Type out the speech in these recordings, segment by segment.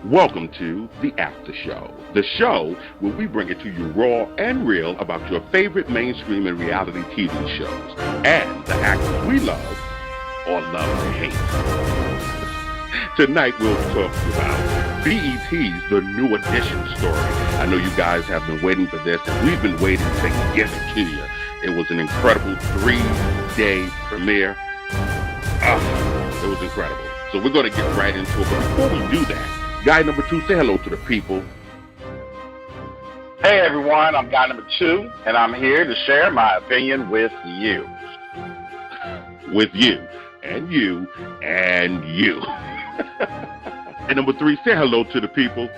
Welcome to The After Show, the show where we bring it to you raw and real about your favorite mainstream and reality TV shows and the actors we love or love to hate. Tonight we'll be talking about BET's The New Edition story. I know you guys have been waiting for this, and we've been waiting to get it to you. It was an incredible 3-day premiere. It was incredible. So we're going to get right into it, but before we do that, guy number 2, say hello to the people. Hey everyone, I'm guy number 2, and I'm here to share my opinion with you. With you, and you, and you. And number 3, say hello to the people.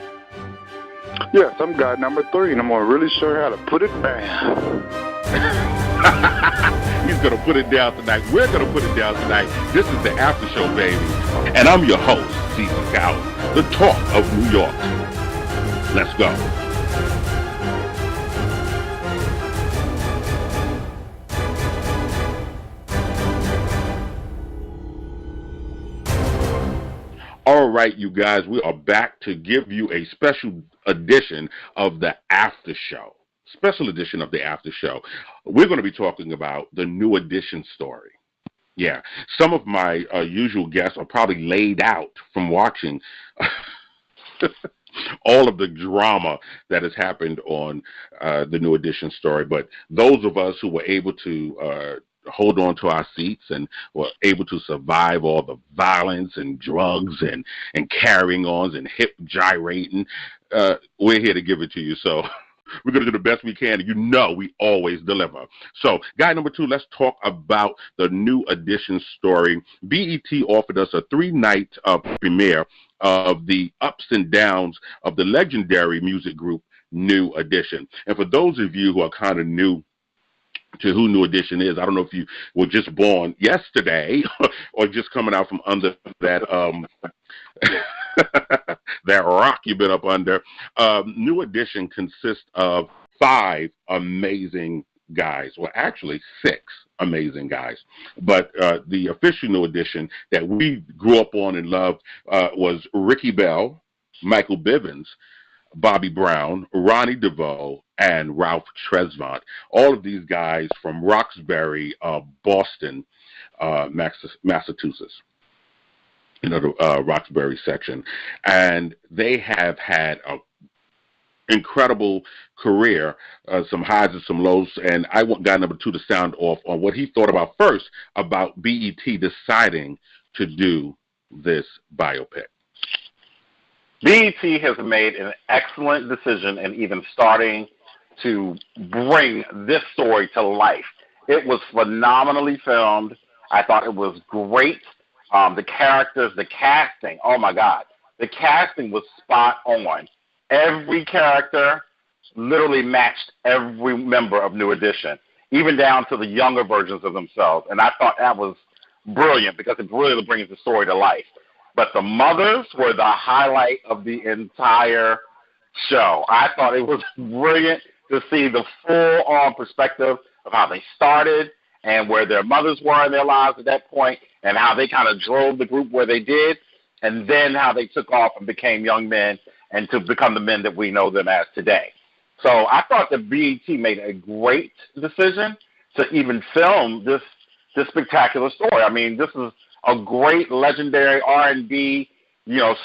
Yes, I'm guy number 3, and I'm going to really show you how to put it down. He's going to put it down tonight. We're going to put it down tonight. This is the After Show, baby. And I'm your host, Cowan, the talk of New York. Let's go. All right, you guys, we are back to give you a special edition of the After Show. Special edition of the After Show. We're going to be talking about the New Edition story. Yeah, some of my usual guests are probably laid out from watching all of the drama that has happened on the New Edition story. But those of us who were able to hold on to our seats and were able to survive all the violence and drugs and carrying ons and hip gyrating, we're here to give it to you. So we're going to do the best we can, and you know we always deliver. So, guy number 2, let's talk about the New Edition story. BET offered us a 3-night premiere of the ups and downs of the legendary music group New Edition. And for those of you who are kind of new to who New Edition is, I don't know if you were just born yesterday or just coming out from under that that rock you've been up under. New Edition consists of 5 amazing guys. Well, actually 6 amazing guys. But the official New Edition that we grew up on and loved was Ricky Bell, Michael Bivins, Bobby Brown, Ronnie DeVoe, and Ralph Tresvant. All of these guys from Roxbury, Boston, Massachusetts. You know, the Roxbury section. And they have had an incredible career, some highs and some lows. And I want guy number 2 to sound off on what he thought about first about BET deciding to do this biopic. BET has made an excellent decision in even starting to bring this story to life. It was phenomenally filmed. I thought it was great. The characters, the casting, oh my God. The casting was spot on. Every character literally matched every member of New Edition, even down to the younger versions of themselves. And I thought that was brilliant because it really brings the story to life. But the mothers were the highlight of the entire show. I thought it was brilliant to see the full-on perspective of how they started and where their mothers were in their lives at that point, and how they kind of drove the group where they did, and then how they took off and became young men and to become the men that we know them as today. So I thought that BET made a great decision to even film this spectacular story. I mean, this is a great legendary R&B,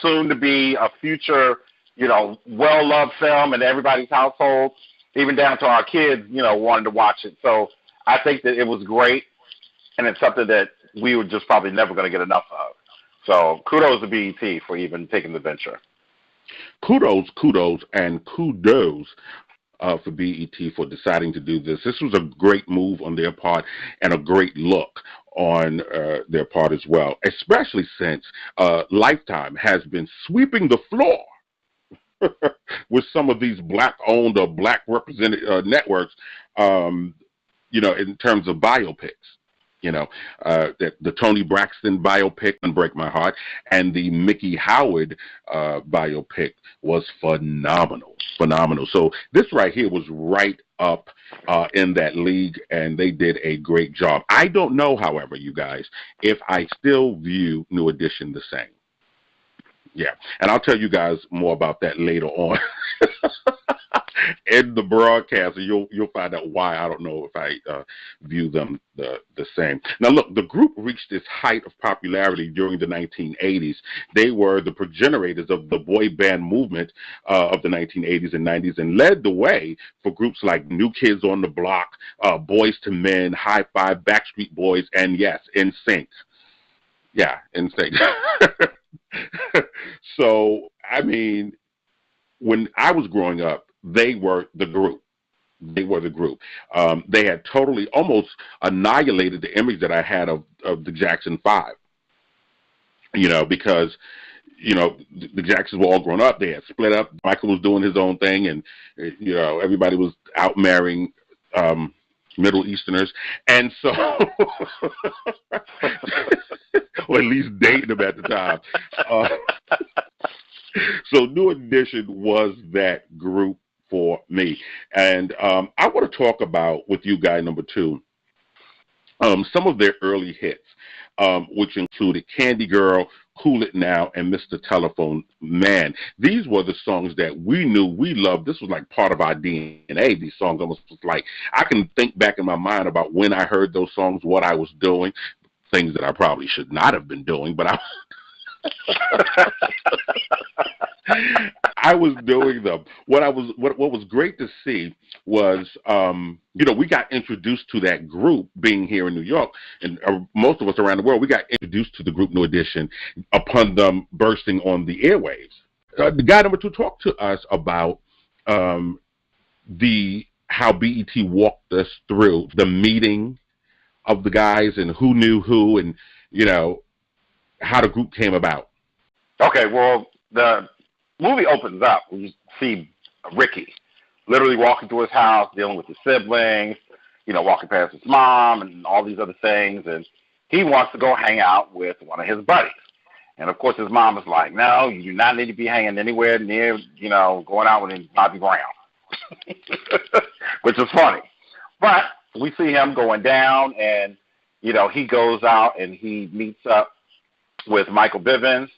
soon to be a future, well-loved film in everybody's household, even down to our kids, wanted to watch it. So I think that it was great, and it's something that we were just probably never going to get enough of. So kudos to BET for even taking the venture. Kudos, and kudos for BET for deciding to do this. This was a great move on their part and a great look on their part as well, especially since Lifetime has been sweeping the floor with some of these black-owned or black-represented networks, in terms of biopics. The Toni Braxton biopic, Unbreak My Heart, and the Mickey Howard biopic was phenomenal. So this right here was right up in that league, and they did a great job. I don't know, however, you guys, if I still view New Edition the same. Yeah, and I'll tell you guys more about that later on in the broadcast, and you'll find out why. I don't know if I view them the same. Now, look, the group reached its height of popularity during the 1980s. They were the progenitors of the boy band movement of the 1980s and 90s, and led the way for groups like New Kids on the Block, Boys to Men, High Five, Backstreet Boys, and yes, NSYNC. Yeah, NSYNC. So, I mean, when I was growing up, they were the group. They were the group. They had totally, almost annihilated the image that I had of the Jackson Five. Because the Jacksons were all grown up. They had split up. Michael was doing his own thing, and everybody was out marrying Middle Easterners, and so, or at least dating them at the time. So New Edition was that group for me. And I want to talk about, with you, guy number two, some of their early hits, which included Candy Girl, Cool It Now, and Mr. Telephone Man. These were the songs that we knew we loved. This was like part of our DNA. These songs almost was like, I can think back in my mind about when I heard those songs, what I was doing, things that I probably should not have been doing, but I was doing them. What was great to see was, we got introduced to that group being here in New York, and most of us around the world, we got introduced to the group New Edition upon them bursting on the airwaves. The guy number two talked to us about how BET walked us through the meeting of the guys and who knew who, and how the group came about. Okay, well, the movie opens up. We see Ricky literally walking through his house, dealing with his siblings, walking past his mom and all these other things. And he wants to go hang out with one of his buddies. And, of course, his mom is like, no, you do not need to be hanging anywhere near, going out with Bobby Brown, which is funny. But we see him going down, and, he goes out and he meets up with Michael Bivins.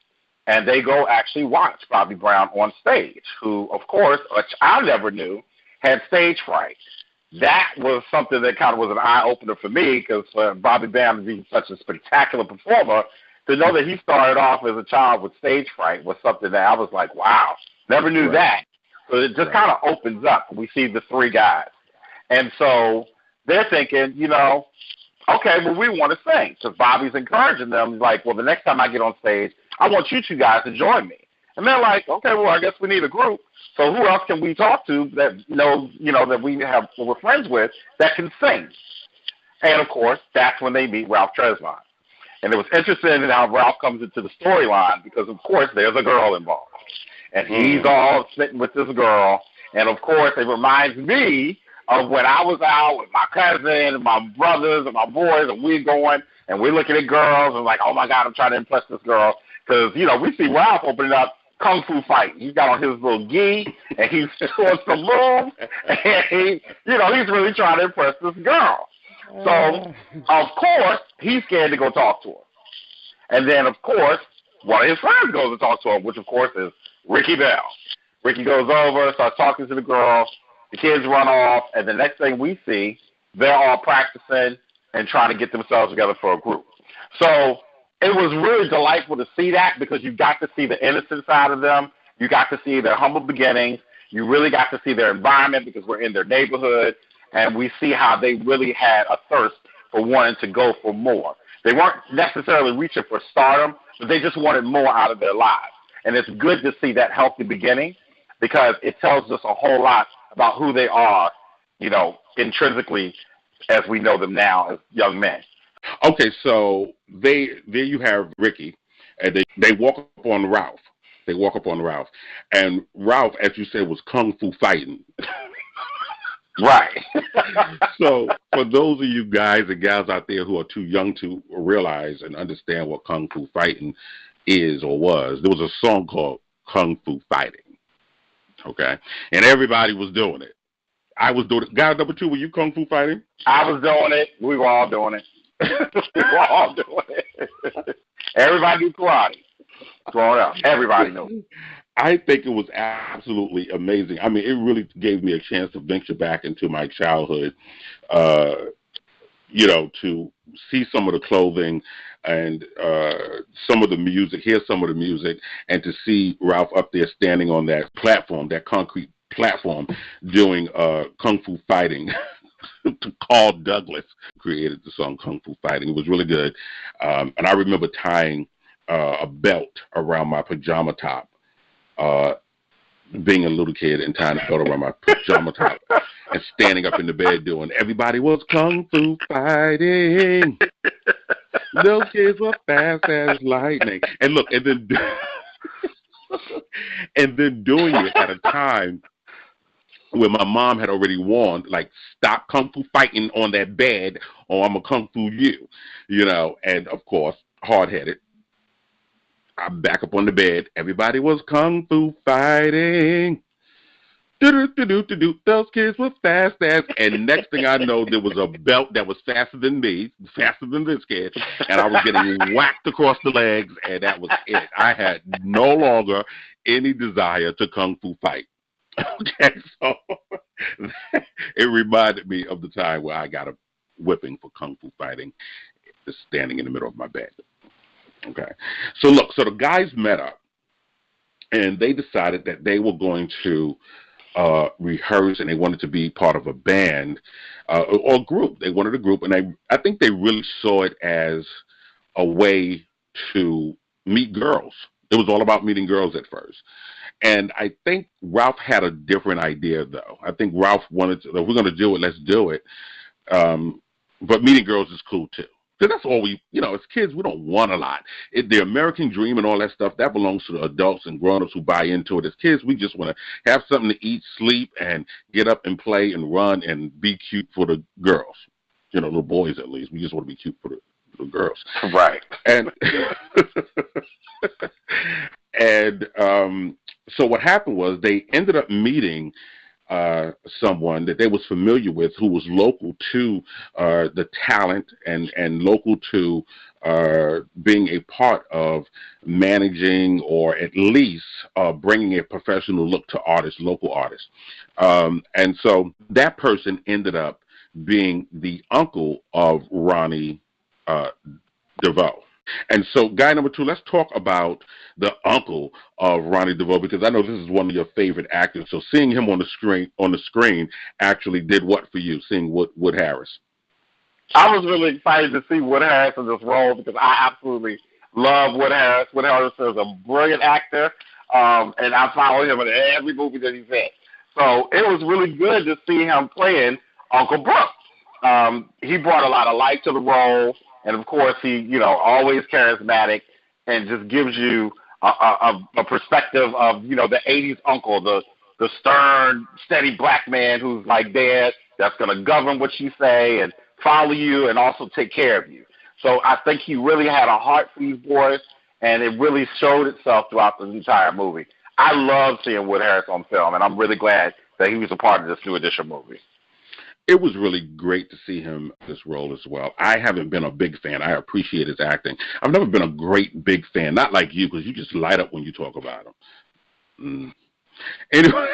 And they go actually watch Bobby Brown on stage, who, of course, which I never knew, had stage fright. That was something that kind of was an eye-opener for me, because for Bobby Brown to be such a spectacular performer, to know that he started off as a child with stage fright was something that I was like, wow, never knew that. So it just kind of opens up. We see the three guys. And so they're thinking, okay, well, we want to sing, because Bobby's encouraging them. He's like, well, the next time I get on stage, I want you two guys to join me. And they're like, okay, well, I guess we need a group. So who else can we talk to that that we're friends with that can sing? And, of course, that's when they meet Ralph Tresvant. And it was interesting in how Ralph comes into the storyline because, of course, there's a girl involved. And he's all sitting with this girl. And, of course, it reminds me of when I was out with my cousin and my brothers and my boys, and we're going and we're looking at girls and like, oh, my God, I'm trying to impress this girl. Because, we see Ralph opening up kung fu fighting. He's got on his little gi, and he's doing some moves, and he's really trying to impress this girl. So, of course, he's scared to go talk to her. And then, of course, one of his friends goes to talk to her, which, of course, is Ricky Bell. Ricky goes over, starts talking to the girl. The kids run off, and the next thing we see, they're all practicing and trying to get themselves together for a group. So it was really delightful to see that because you got to see the innocent side of them. You got to see their humble beginnings. You really got to see their environment because we're in their neighborhood, and we see how they really had a thirst for wanting to go for more. They weren't necessarily reaching for stardom, but they just wanted more out of their lives. And it's good to see that healthy beginning because it tells us a whole lot about who they are, intrinsically as we know them now as young men. Okay, so there you have Ricky, and they walk up on Ralph. They walk up on Ralph. And Ralph, as you said, was kung fu fighting. Right. So for those of you guys and gals out there who are too young to realize and understand what kung fu fighting is or was, there was a song called Kung Fu Fighting. Okay? And everybody was doing it. I was doing it. Guy number two, were you kung fu fighting? I was doing it. We were all doing it. We were all doing it. Everybody do karate. Throw it out. Everybody knows. I think it was absolutely amazing. I mean, it really gave me a chance to venture back into my childhood, uh, to see some of the clothing and some of the music, hear some of the music, and to see Ralph up there standing on that platform, that concrete platform, doing kung fu fighting. Carl Douglas created the song Kung Fu Fighting. It was really good. And I remember tying a belt around my pajama top, being a little kid and tying a belt around my pajama top and standing up in the bed doing, everybody was Kung Fu fighting. Those kids were fast as lightning. And look, and then and then doing it at a time where my mom had already warned, like, stop kung fu fighting on that bed or I'm a kung fu you, and of course, hard-headed. I'm back up on the bed. Everybody was kung fu fighting. Do-do-do-do-do-do. Those kids were fast as, and next thing I know, there was a belt that was faster than me, faster than this kid, and I was getting whacked across the legs, and that was it. I had no longer any desire to kung fu fight. Okay, so it reminded me of the time where I got a whipping for kung fu fighting, just standing in the middle of my bed. Okay, so look, so the guys met up, and they decided that they were going to rehearse, and they wanted to be part of a band or group. They wanted a group, and I think they really saw it as a way to meet girls. It was all about meeting girls at first. And I think Ralph had a different idea, though. I think Ralph wanted to, if we're going to do it, let's do it. But meeting girls is cool, too. Because that's all we, as kids, we don't want a lot. The American dream and all that stuff, that belongs to the adults and grown-ups who buy into it. As kids, we just want to have something to eat, sleep, and get up and play and run and be cute for the girls. Little boys, at least. We just want to be cute for the girls. Right. And so what happened was they ended up meeting someone that they was familiar with who was local to the talent and local to being a part of managing or at least bringing a professional look to artists, local artists. And so that person ended up being the uncle of Ronnie DeVoe. And so, guy number 2, let's talk about the uncle of Ronnie DeVoe, because I know this is one of your favorite actors. So, seeing him on the screen, actually did what for you? Seeing Wood Harris. I was really excited to see Wood Harris in this role because I absolutely love Wood Harris. Wood Harris is a brilliant actor, and I follow him in every movie that he's in. So it was really good to see him playing Uncle Brooks. He brought a lot of life to the role. And, of course, he, always charismatic and just gives you a perspective of, the 80s uncle, the stern, steady black man who's like Dad, that's going to govern what you say and follow you and also take care of you. So I think he really had a heart for these boys, and it really showed itself throughout the entire movie. I love seeing Wood Harris on film, and I'm really glad that he was a part of this New Edition movie. It was really great to see him in this role as well. I haven't been a big fan. I appreciate his acting. I've never been a great big fan, not like you, because you just light up when you talk about him. Anyway.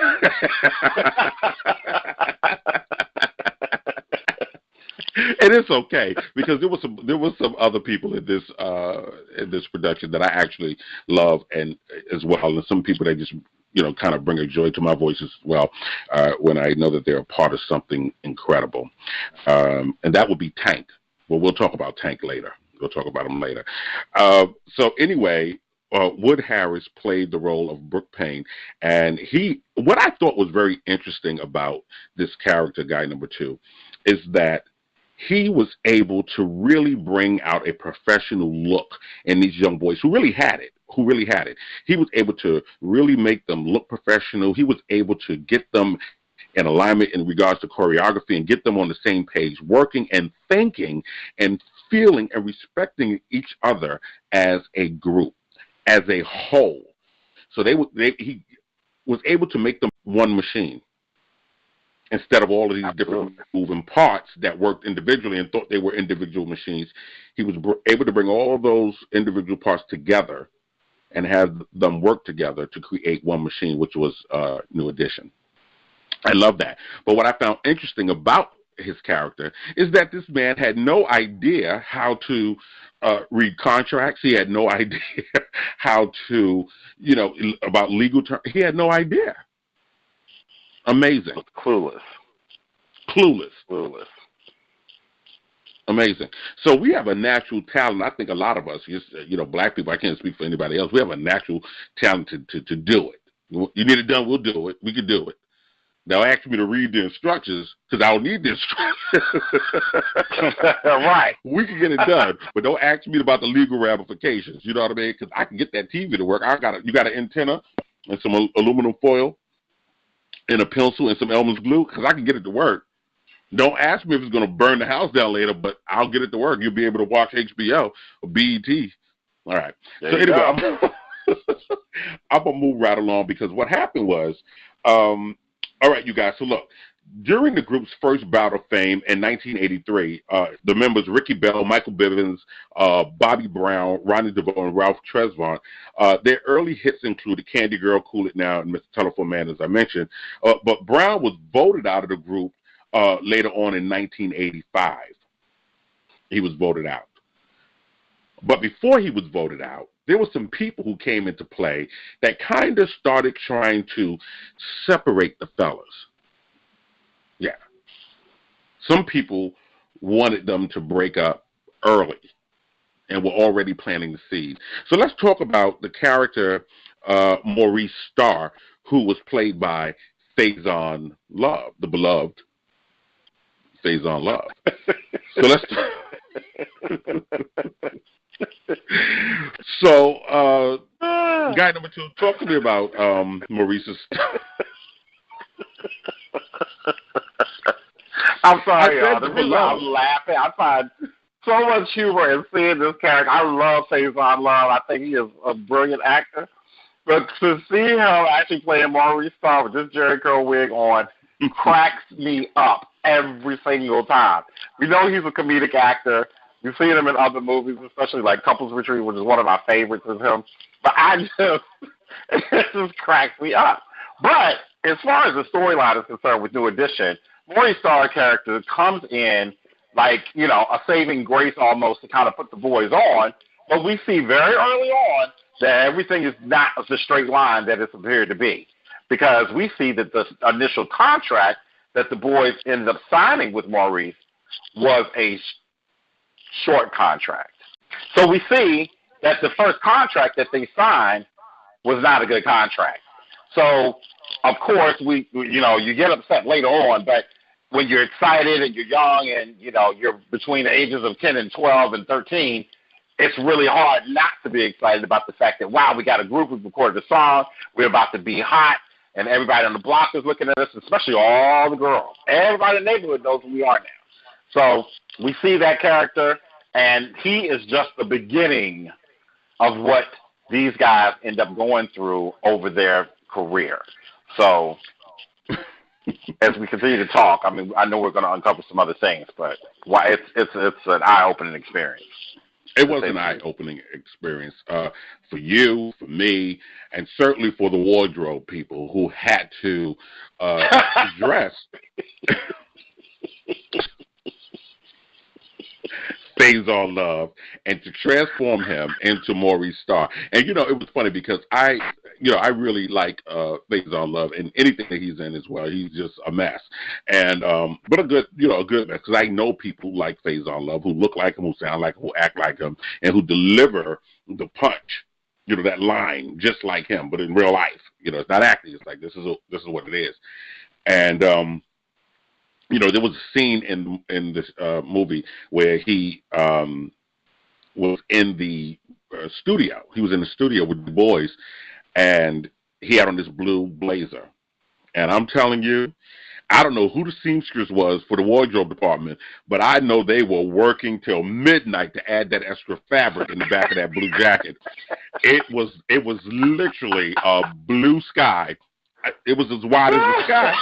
And it's okay, because there was some other people in this production that I actually love and as well, and some people that just kind of bring a joy to my voice as well when I know that they're a part of something incredible, and that would be Tank. Well, we'll talk about Tank later. We'll talk about him later. So anyway, Wood Harris played the role of Brooke Payne, and what I thought was very interesting about this character, guy number 2, is that he was able to really bring out a professional look in these young boys who really had it. He was able to really make them look professional. He was able to get them in alignment in regards to choreography and get them on the same page, working and thinking and feeling and respecting each other as a group, as a whole. So he was able to make them one machine, instead of all of these different moving parts that worked individually and thought they were individual machines. He was able to bring all of those individual parts together and have them work together to create one machine, which was New Edition. I love that. But what I found interesting about his character is that this man had no idea how to read contracts. He had no idea how to, about legal terms. He had no idea. Amazing. Clueless. Amazing. So we have a natural talent. I think a lot of us, black people, I can't speak for anybody else. We have a natural talent to do it. You need it done, we'll do it. We can do it. Now ask me to read the instructions because I don't need the instructions. Right. We can get it done, but don't ask me about the legal ramifications. You know what I mean? Because I can get that TV to work. You got an antenna and some aluminum foil and a pencil and some Elmer's glue because I can get it to work. Don't ask me if it's going to burn the house down later, but I'll get it to work. You'll be able to watch HBO or B.E.T. All right. There so anyway, I'm going to move right along because what happened was, all right, you guys. So look, during the group's first bout of fame in 1983, the members Ricky Bell, Michael Bivins, Bobby Brown, Ronnie DeVoe, and Ralph Tresvant, their early hits included Candy Girl, Cool It Now, and Mr. Telephone Man, as I mentioned. But Brown was voted out of the group later on in 1985. He was voted out. But before he was voted out, there were some people who came into play that kind of started trying to separate the fellas. Yeah. Some people wanted them to break up early and were already planting the seed. So let's talk about the character Maurice Starr, who was played by Faison Love, the beloved Faison Love. So let's So guy number 2, talk to me about Maurice's I'm sorry, y'all. The reason I'm laughing, I find so much humor in seeing this character. I love Faison Love. I think he is a brilliant actor. But to see him actually playing Maurice Starr with this Jerry curl wig on cracks me up every single time. We know he's a comedic actor. You've seen him in other movies, especially like Couples Retreat, which is one of my favorites of him. But it just cracks me up. But as far as the storyline is concerned with New Edition, Maurice Starr character comes in like, a saving grace almost to kind of put the boys on. But we see very early on that everything is not the straight line that it's appeared to be. Because we see that the initial contract that the boys ended up signing with Maurice was a short contract. So we see that the first contract that they signed was not a good contract. So, of course, you get upset later on, but when you're excited and you're young and, you're between the ages of 10 and 12 and 13, it's really hard not to be excited about the fact that, wow, we got a group, we've recorded a song, we're about to be hot, and everybody on the block is looking at us, especially all the girls. Everybody in the neighborhood knows who we are now. So we see that character, and he is just the beginning of what these guys end up going through over their career. So as we continue to talk, I mean, I know we're going to uncover some other things, but it's an eye-opening experience. It was an eye-opening experience for you, for me, and certainly for the wardrobe people who had to dress Faison Love and to transform him into Maurice Starr. And, it was funny because I really like Faison Love and anything that he's in as well. He's just a mess. And but a good mess because I know people like Faison Love who look like him, who sound like him, who act like him, and who deliver the punch, that line just like him, but in real life. It's not acting. It's like this is what it is. And there was a scene in this movie where he was in the studio. He was in the studio with the boys, and he had on this blue blazer. And I'm telling you, I don't know who the seamstress was for the wardrobe department, but I know they were working till midnight to add that extra fabric in the back of that blue jacket. It was literally a blue sky. It was as wide as the sky.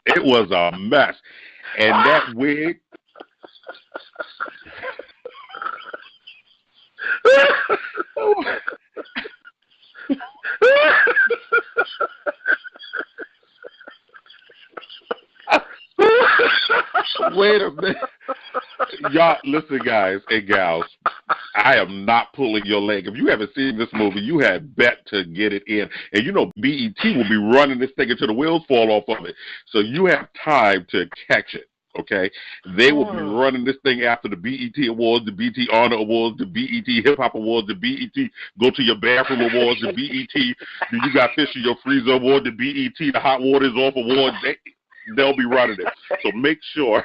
It was a mess. And that wig, Wait a minute. Y'all, listen, guys and gals. I am not pulling your leg. If you haven't seen this movie, you had bet to get it in. And you know B.E.T. will be running this thing until the wheels fall off of it. So you have time to catch it, okay? They will be running this thing after the B.E.T. Awards, the B.E.T. Honor Awards, the B.E.T. Hip Hop Awards, the B.E.T. Go to Your Bathroom Awards, the B.E.T. Do You Got Fish in Your Freezer Award, the B.E.T. The Hot Water Is Off Awards. They'll be running it. So make sure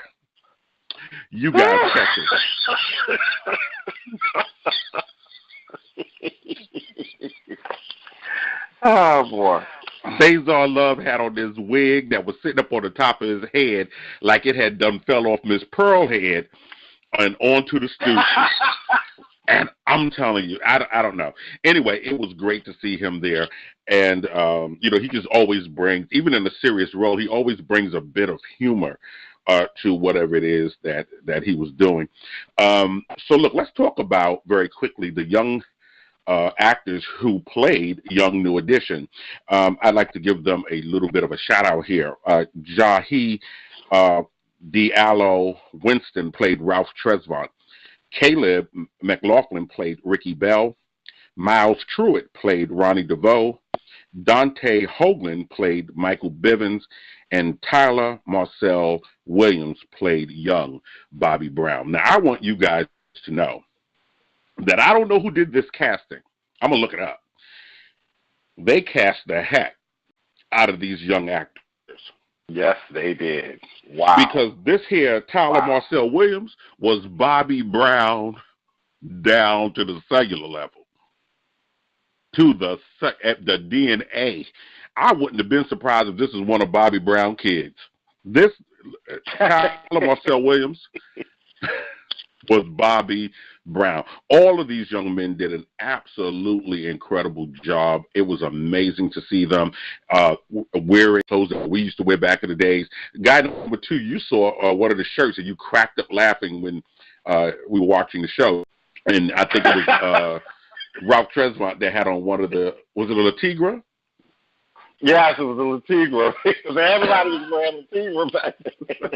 you guys catch it. Oh, boy. Cesar Love had on this wig that was sitting up on the top of his head like it had done fell off Miss Pearl's head and onto the stoop. And I'm telling you, I don't know. Anyway, it was great to see him there. And, you know, he just always brings, even in a serious role, he always brings a bit of humor to whatever it is that he was doing. So, look, let's talk about very quickly the young actors who played young New Edition. I'd like to give them a little bit of a shout out here. Jahi Diallo Winston played Ralph Tresvant. Caleb McLaughlin played Ricky Bell. Miles Truitt played Ronnie DeVoe. Dante Hoagland played Michael Bivens. And Tyler Marcel Williams played young Bobby Brown. Now, I want you guys to know that I don't know who did this casting. I'm going to look it up. They cast the heck out of these young actors. Yes, they did. Wow. Because this here, Tyler Marcel Williams, was Bobby Brown down to the cellular level, to the DNA. I wouldn't have been surprised if this is one of Bobby Brown's kids. This Tyler Marcel Williams was Bobby Brown. All of these young men did an absolutely incredible job. It was amazing to see them wearing clothes that we used to wear back in the days. Guy number 2, you saw one of the shirts and you cracked up laughing when we were watching the show. And I think it was Ralph Tresvant that had on one of the, was it a La Tigra? Yes, it was a La Tigra. Everybody was wearing La Tigra back then.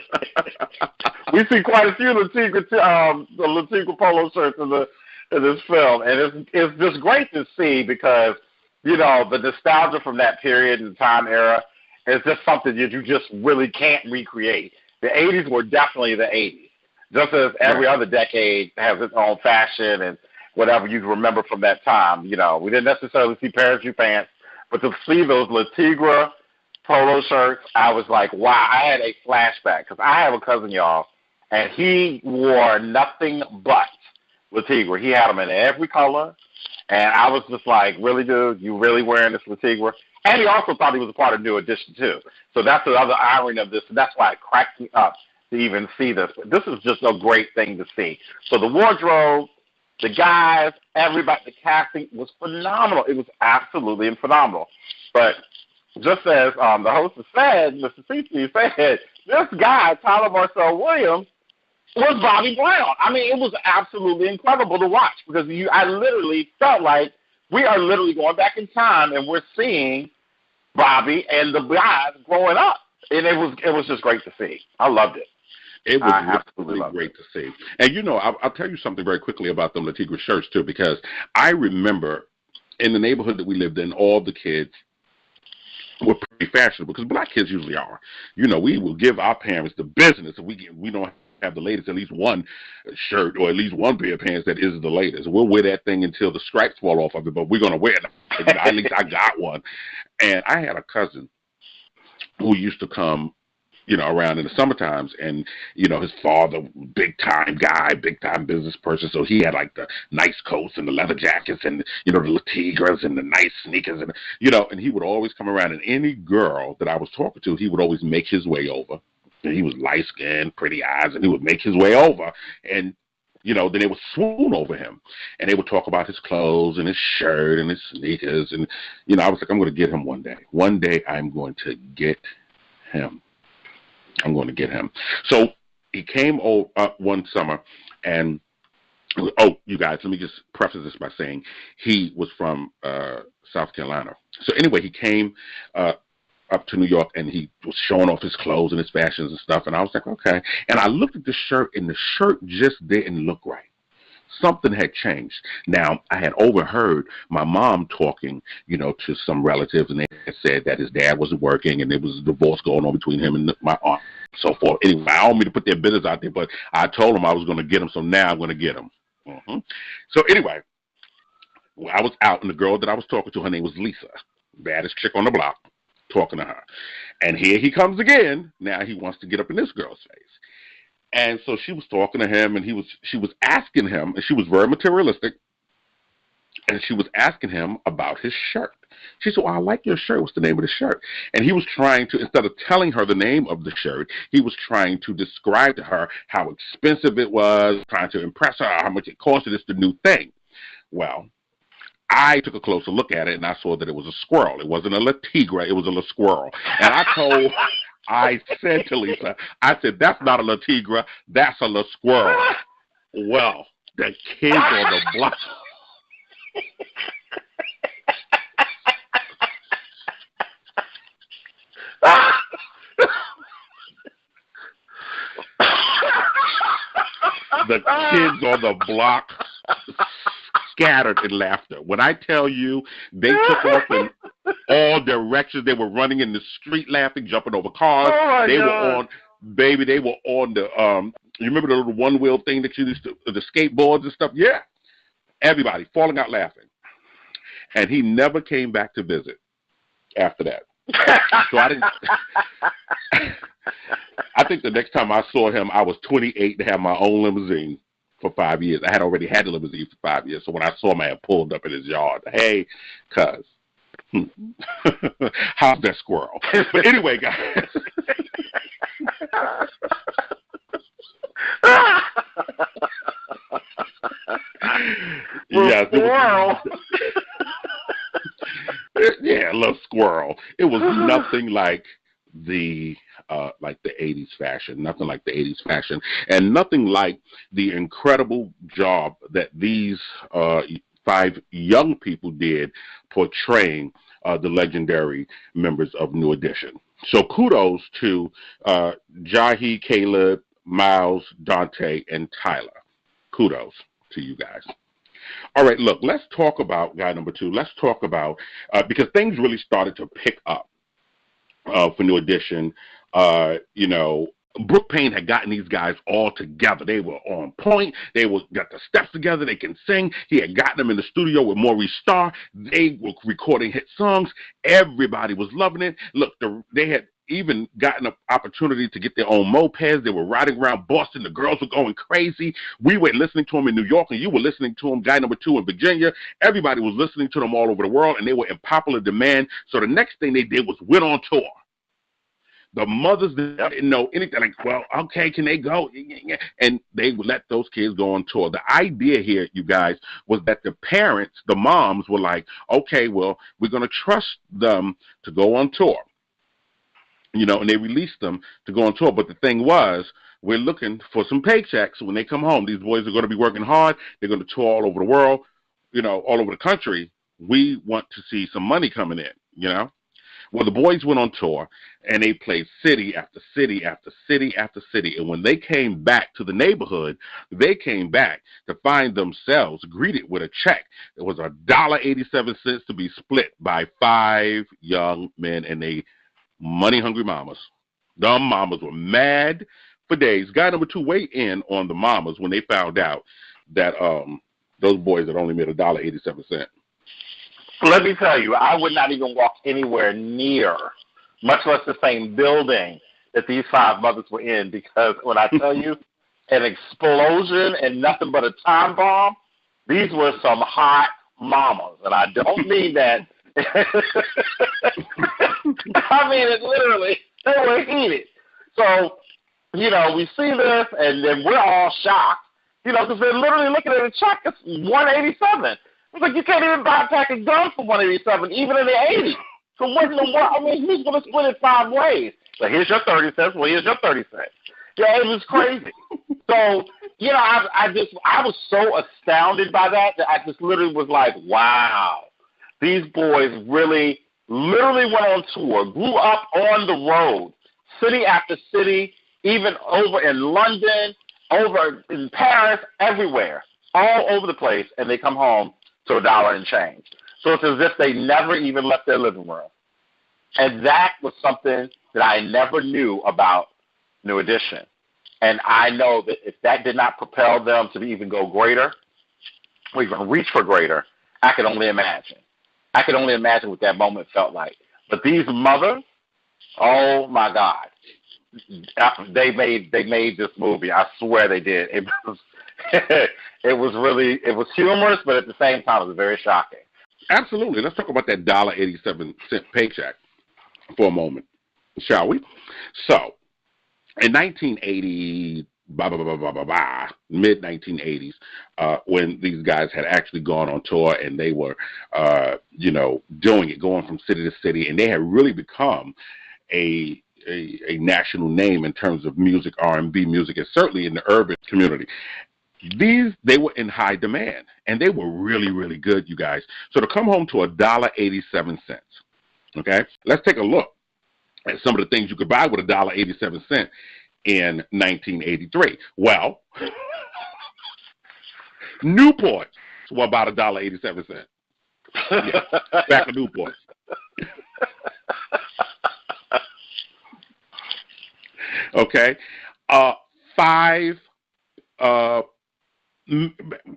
We see quite a few La Tigra polo shirts in this film, and it's just great to see because, you know, the nostalgia from that period and time era is just something that you just really can't recreate. The 80s were definitely the 80s, just as every other decade has its own fashion and whatever you remember from that time. You know, we didn't necessarily see parachute pants, but to see those La Tigra polo shirts, I was like, wow, I had a flashback because I have a cousin, y'all, and he wore nothing but La Tigra. He had them in every color, and I was just like, really, dude, you really wearing this La Tigra? And he also thought he was a part of New Edition, too. So that's the other irony of this, and that's why it cracked me up to even see this. But this is just a great thing to see. So the wardrobe, the guys, everybody, the casting was phenomenal. It was absolutely phenomenal. But just as the host said, Mr. CC said, this guy, Tyler Marcel Williams, was Bobby Brown. I mean, it was absolutely incredible to watch because I literally felt like we are literally going back in time and we're seeing Bobby and the guys growing up. And it was just great to see. I loved it. It was really great to see. And, you know, I'll tell you something very quickly about the La Tigra shirts, too, because I remember in the neighborhood that we lived in, all the kids were pretty fashionable because black kids usually are. You know, we will give our parents the business if we don't have the latest, at least one shirt or at least one pair of pants that is the latest. We'll wear that thing until the stripes fall off of it, but we're going to wear it. At least I got one. And I had a cousin who used to come, you know, around in the summer times, and, you know, his father, big time guy, big time business person, so he had like the nice coats and the leather jackets and, you know, the La Tigras and the nice sneakers, and, you know, and he would always come around, and any girl that I was talking to, he would always make his way over. And he was light skinned, pretty eyes, and he would make his way over, and, you know, then they would swoon over him, and they would talk about his clothes and his shirt and his sneakers, and, you know, I was like, I'm going to get him one day. One day I'm going to get him. I'm going to get him. So he came up one summer And oh, you guys, let me just preface this by saying he was from South Carolina. So anyway, he came up to New York, and he was showing off his clothes and his fashions and stuff. And I was like, okay. And I looked at the shirt, and the shirt just didn't look right. Something had changed. Now, I had overheard my mom talking, to some relatives, and they had said that his dad wasn't working, and there was a divorce going on between him and my aunt, and so forth. Anyway, I don't mean to put their business out there, but I told them I was going to get him, so now I'm going to get him. So anyway, I was out, and the girl that I was talking to, her name was Lisa, baddest chick on the block, talking to her. And here he comes again. Now he wants to get up in this girl's face. And so she was talking to him, and she was asking him, and she was very materialistic, and she was asking him about his shirt. She said, well, I like your shirt. What's the name of the shirt? And he was trying to, instead of telling her the name of the shirt, he was trying to describe to her how expensive it was, trying to impress her, how much it costed. It's the new thing. Well, I took a closer look at it, and I saw that it was a squirrel. It wasn't a La Tigra. It was a La Squirrel. And I said to Lisa, I said, that's not a La Tigra. That's a La Squirrel. Well, the kids on the block. The kids on the block scattered in laughter. When I tell you, they took off in all directions. They were running in the street laughing, jumping over cars. They were on the you remember the little one wheel thing that you used to, the skateboards and stuff? Yeah. Everybody falling out laughing. And he never came back to visit after that. So I didn't I think the next time I saw him, I was 28 to have my own limousine for 5 years. I had already had the limousine for 5 years. So when I saw him, I had pulled up in his yard. Hey, cuz, how's that squirrel? But anyway, guys. Yes, squirrel. Yeah, a little squirrel. It was nothing like the 80s fashion, nothing like the 80s fashion, and nothing like the incredible job that these 5 young people did portraying the legendary members of New Edition. So kudos to Jahi, Caleb, Miles, Dante, and Tyler. Kudos to you guys. All right, look, let's talk about guy number 2. Let's talk about, because things really started to pick up for New Edition. Brooke Payne had gotten these guys all together. They were on point. They got the steps together. They can sing. He had gotten them in the studio with Maurice Starr. They were recording hit songs. Everybody was loving it. Look, they had even gotten an opportunity to get their own mopeds. They were riding around Boston. The girls were going crazy. We were listening to them in New York, and you were listening to them, guy number 2, in Virginia. Everybody was listening to them all over the world, and they were in popular demand. So the next thing they did was went on tour. The mothers didn't know anything. Like, well, okay, can they go? And they would let those kids go on tour. The idea here, you guys, was that the parents, the moms, were like, okay, well, we're going to trust them to go on tour. And they released them to go on tour. But the thing was, we're looking for some paychecks when they come home. These boys are going to be working hard. They're going to tour all over the world, all over the country. We want to see some money coming in, Well, the boys went on tour, and they played city after city after city after city. And when they came back to the neighborhood, they came back to find themselves greeted with a check. It was $1.87 to be split by 5 young men and they money-hungry mamas. Dumb mamas were mad for days. Guy number 2 weighed in on the mamas when they found out that those boys had only made $1.87. Let me tell you, I would not even walk anywhere near, much less the same building that these 5 mothers were in, because when I tell you, an explosion and nothing but a time bomb, these were some hot mamas, and I don't mean that. I mean it literally. They were heated. So, we see this, and then we're all shocked, because they're literally looking at a check. It's $187. It's like you can't even buy a pack of guns for $187, even in the 80s. So what in the world? I mean, who's going to split it 5 ways? So here's your 30 cents. Well, here's your 30 cents. Yeah, it was crazy. So I was so astounded by that I just literally was like, wow, these boys really literally went on tour, grew up on the road, city after city, even over in London, over in Paris, everywhere, all over the place, and they come home to $1 and change. So it's as if they never even left their living room. And that was something that I never knew about New Edition. And I know that if that did not propel them to even go greater or even reach for greater, I could only imagine. I could only imagine what that moment felt like. But these mothers, oh my God, they made this movie. I swear they did. It was humorous, but at the same time, it was very shocking. Absolutely. Let's talk about that $1.87 paycheck for a moment, shall we? So, in 1980, mid-1980s, when these guys had actually gone on tour and they were, doing it, going from city to city, and they had really become a national name in terms of music, R&B music, and certainly in the urban community. They were in high demand, and they were really, really good, you guys. So to come home to $1.87, okay, let's take a look at some of the things you could buy with $1.87 in 1983. Well, Newports were about $1.87. Yeah, back of Newports. Okay,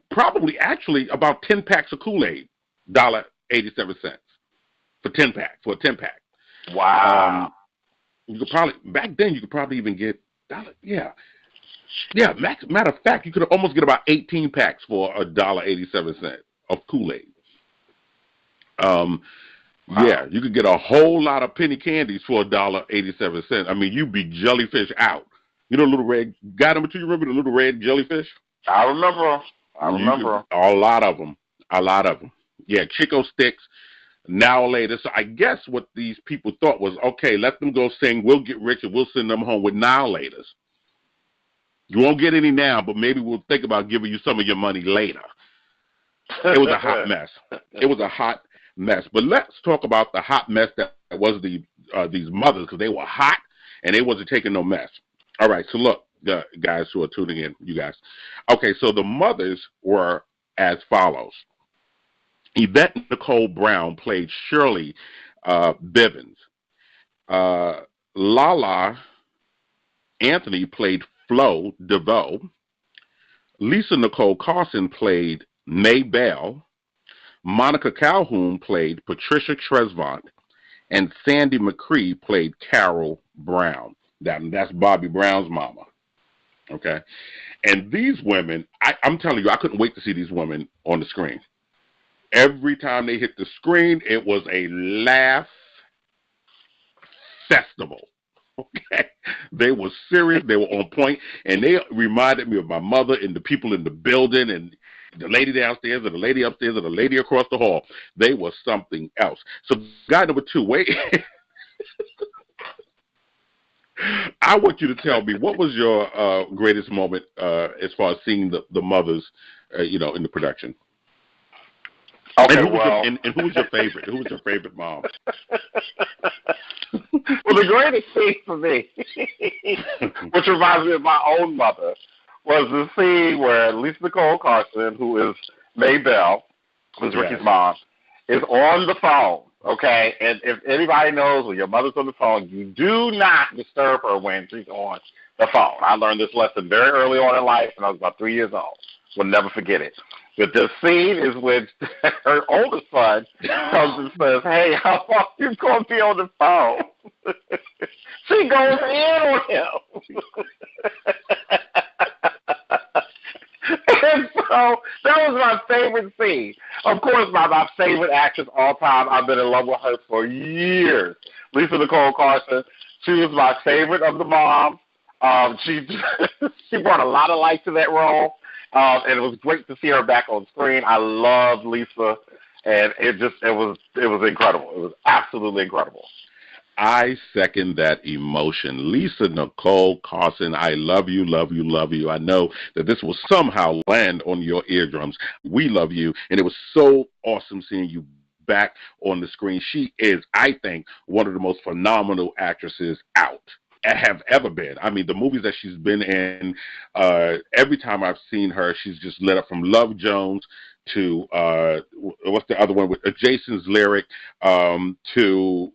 probably actually about 10 packs of Kool-Aid, $1.87 for 10 packs, for a 10 pack. Wow. You could probably, back then, you could probably even get, yeah. Matter of fact, you could almost get about 18 packs for $1.87 of Kool-Aid. Wow. Yeah, you could get a whole lot of penny candies for $1.87. I mean, you'd be jellyfish out. You know, little red guy number 2. You remember the little red jellyfish? I remember. A lot of them. Yeah, Chico sticks. Now or later. So I guess what these people thought was, okay, let them go sing. We'll get rich and we'll send them home with now laters. You won't get any now, but maybe we'll think about giving you some of your money later. It was a hot mess. But let's talk about the hot mess that was these mothers, because they were hot and they wasn't taking no mess. All right, so look, the guys who are tuning in, you guys. Okay, so the mothers were as follows. Yvette Nicole Brown played Shirley Bivens. Lala Anthony played Flo DeVoe. Lisa Nicole Carson played May Bell. Monica Calhoun played Patricia Tresvant. And Sandy McCree played Carol Brown. That's Bobby Brown's mama. Okay? And these women, I'm telling you, I couldn't wait to see these women on the screen. Every time they hit the screen, it was a laugh festival. Okay? They were serious. They were on point. And they reminded me of my mother and the people in the building and the lady downstairs or the lady upstairs or the lady across the hall. They were something else. So guy number 2, wait. I want you to tell me, what was your greatest moment as far as seeing the mothers, in the production? Okay, and who was your favorite? Who was your favorite mom? Well, the greatest scene for me, which reminds me of my own mother, was the scene where Lisa Nicole Carson, who is May Bell, who's Ricky's mom, is on the phone, okay? And if anybody knows when your mother's on the phone, you do not disturb her when she's on the phone. I learned this lesson very early on in life when I was about 3 years old. Will never forget it. But the scene is when her oldest son comes and says, "Hey, how long you going to be on the phone?" She goes in on him. And so that was my favorite scene. Of course, my favorite actress all time. I've been in love with her for years. Lisa Nicole Carson. She was my favorite of the moms. She brought a lot of life to that role. And it was great to see her back on screen. I love Lisa, and it was incredible. It was absolutely incredible. I second that emotion. Lisa Nicole Carson, I love you, love you, love you. I know that this will somehow land on your eardrums. We love you, and it was so awesome seeing you back on the screen. She is, I think, one of the most phenomenal actresses out. Have ever been. I mean, the movies that she's been in, every time I've seen her, she's just lit up, from Love Jones to what's the other one with Jason's Lyric, to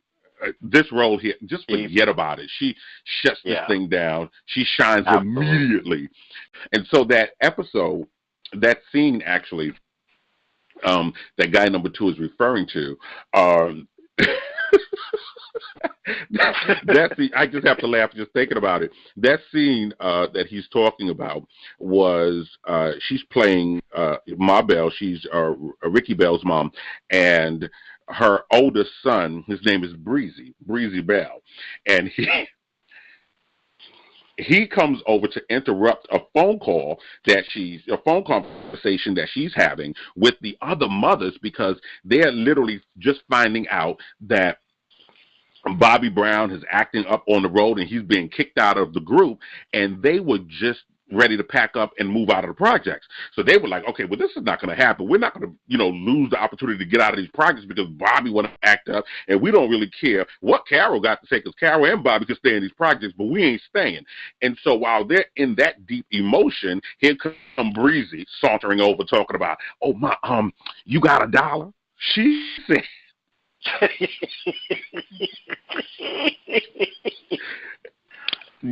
this role here. Just forget about it. She shuts this thing down. She shines immediately. And so that episode, that scene actually, that guy number 2 is referring to, that's the, I just have to laugh just thinking about it. That scene that he's talking about was, she's playing Ma Bell. She's Ricky Bell's mom, and her oldest son, his name is Breezy Bell, and he comes over to interrupt a phone conversation that she's having with the other mothers, because they're literally just finding out that Bobby Brown is acting up on the road and he's being kicked out of the group, and they were just ready to pack up and move out of the projects. So they were like, okay, well, this is not going to happen. We're not going to, lose the opportunity to get out of these projects because Bobby want to act up, and we don't really care what Carol got to say, because Carol and Bobby can stay in these projects, but we ain't staying. And so while they're in that deep emotion, here come Breezy sauntering over talking about, oh, my, you got $1? She said,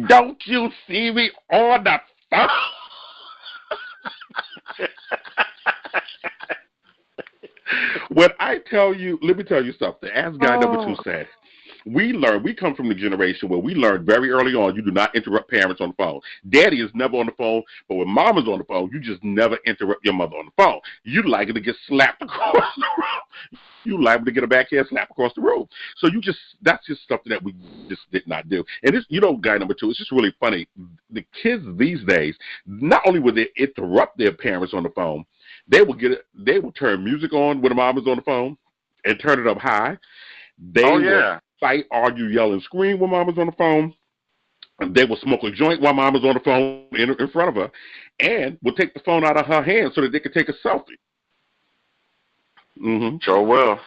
don't you see me on the phone? When I tell you, let me tell you something. As guy number 2 said, we come from the generation where we learned very early on, you do not interrupt parents on the phone. Daddy is never on the phone, but when mama's on the phone, you just never interrupt your mother on the phone. You like it to get slapped across the room. You liable to get a backhand slap across the room. So that's just something that we just did not do. And this, guy number 2, it's just really funny. The kids these days, not only would they interrupt their parents on the phone, they will turn music on when the mom is on the phone and turn it up high. They will fight, argue, yell, and scream when mama's on the phone. They will smoke a joint while mama's on the phone in front of her, and will take the phone out of her hand so that they can take a selfie. Mm-hmm. Sure will.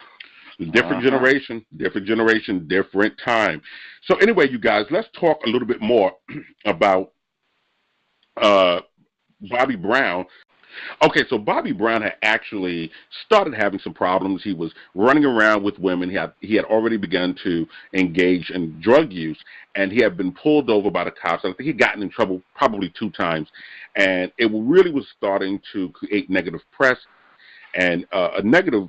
Different generation, different time. So anyway, you guys, let's talk a little bit more about Bobby Brown. Okay, so Bobby Brown had actually started having some problems. He was running around with women. He had already begun to engage in drug use, and he had been pulled over by the cops. I think he'd gotten in trouble probably 2 times, and it really was starting to create negative press and a negative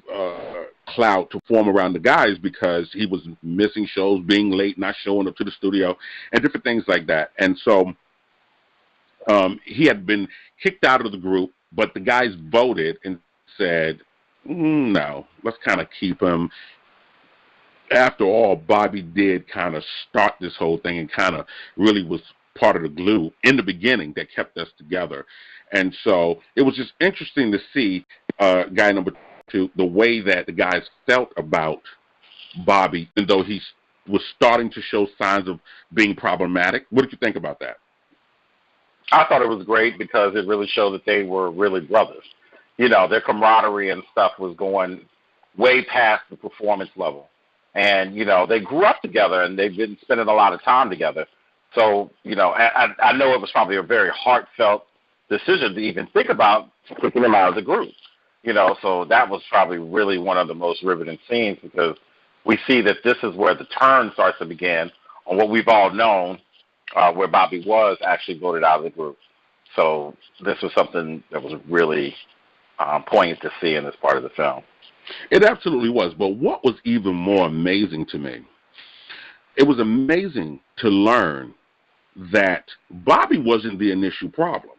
cloud to form around the guys, because he was missing shows, being late, not showing up to the studio, and different things like that. And so he had been kicked out of the group, but the guys voted and said, no, let's kind of keep him. After all, Bobby did kind of start this whole thing and kind of really was part of the glue in the beginning that kept us together. And so it was just interesting to see guy number 2, the way that the guys felt about Bobby, even though he was starting to show signs of being problematic. What did you think about that? I thought it was great because it really showed that they were really brothers. Their camaraderie and stuff was going way past the performance level. And, they grew up together and they've been spending a lot of time together. So, I know it was probably a very heartfelt decision to even think about picking them out as a group. So that was probably really one of the most riveting scenes, because we see that this is where the turn starts to begin on what we've all known, where Bobby was actually voted out of the group. So this was something that was really poignant to see in this part of the film. It absolutely was. But what was even more amazing to me, it was amazing to learn that Bobby wasn't the initial problem.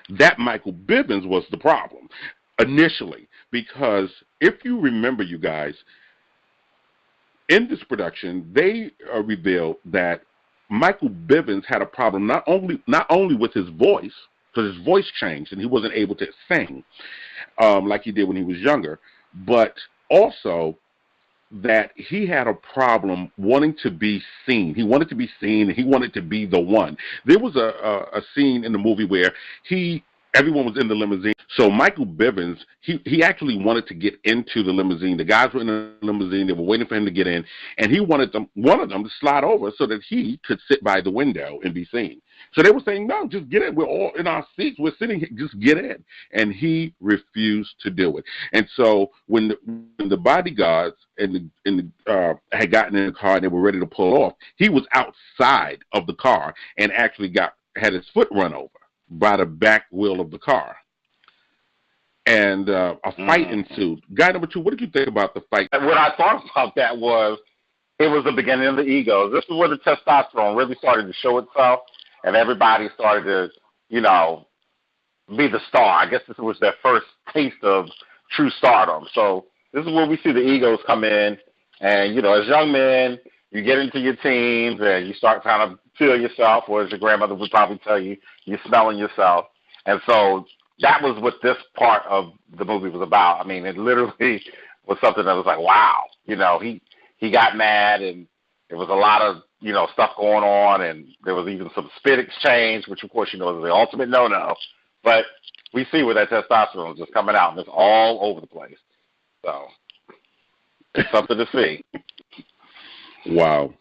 That Michael Bivins was the problem initially. Because if you remember, you guys, in this production, they revealed that Michael Bivins had a problem not only with his voice, because his voice changed and he wasn't able to sing like he did when he was younger, but also that he had a problem wanting to be seen. He wanted to be seen, and he wanted to be the one. There was a scene in the movie where everyone was in the limousine. So Michael Bivins, he actually wanted to get into the limousine. The guys were in the limousine. They were waiting for him to get in, and he wanted one of them to slide over so that he could sit by the window and be seen. So they were saying, no, just get in. We're all in our seats. We're sitting here. Just get in. And he refused to do it. And so when the bodyguards had gotten in the car and they were ready to pull off, he was outside of the car and actually had his foot run over by the back wheel of the car. And a fight ensued. Guy number 2, what did you think about the fight? What I thought about that was it was the beginning of the egos. This is where the testosterone really started to show itself, and everybody started to, be the star. I guess this was their first taste of true stardom. So this is where we see the egos come in, and, as young men, you get into your teens, and you start trying to feel yourself, or as your grandmother would probably tell you, you're smelling yourself. And so that was what this part of the movie was about. I mean, it literally was something that was like, wow. He got mad, and there was a lot of, stuff going on, and there was even some spit exchange, which, of course, is the ultimate no-no. But we see where that testosterone is just coming out, and it's all over the place. So it's something to see. Wow.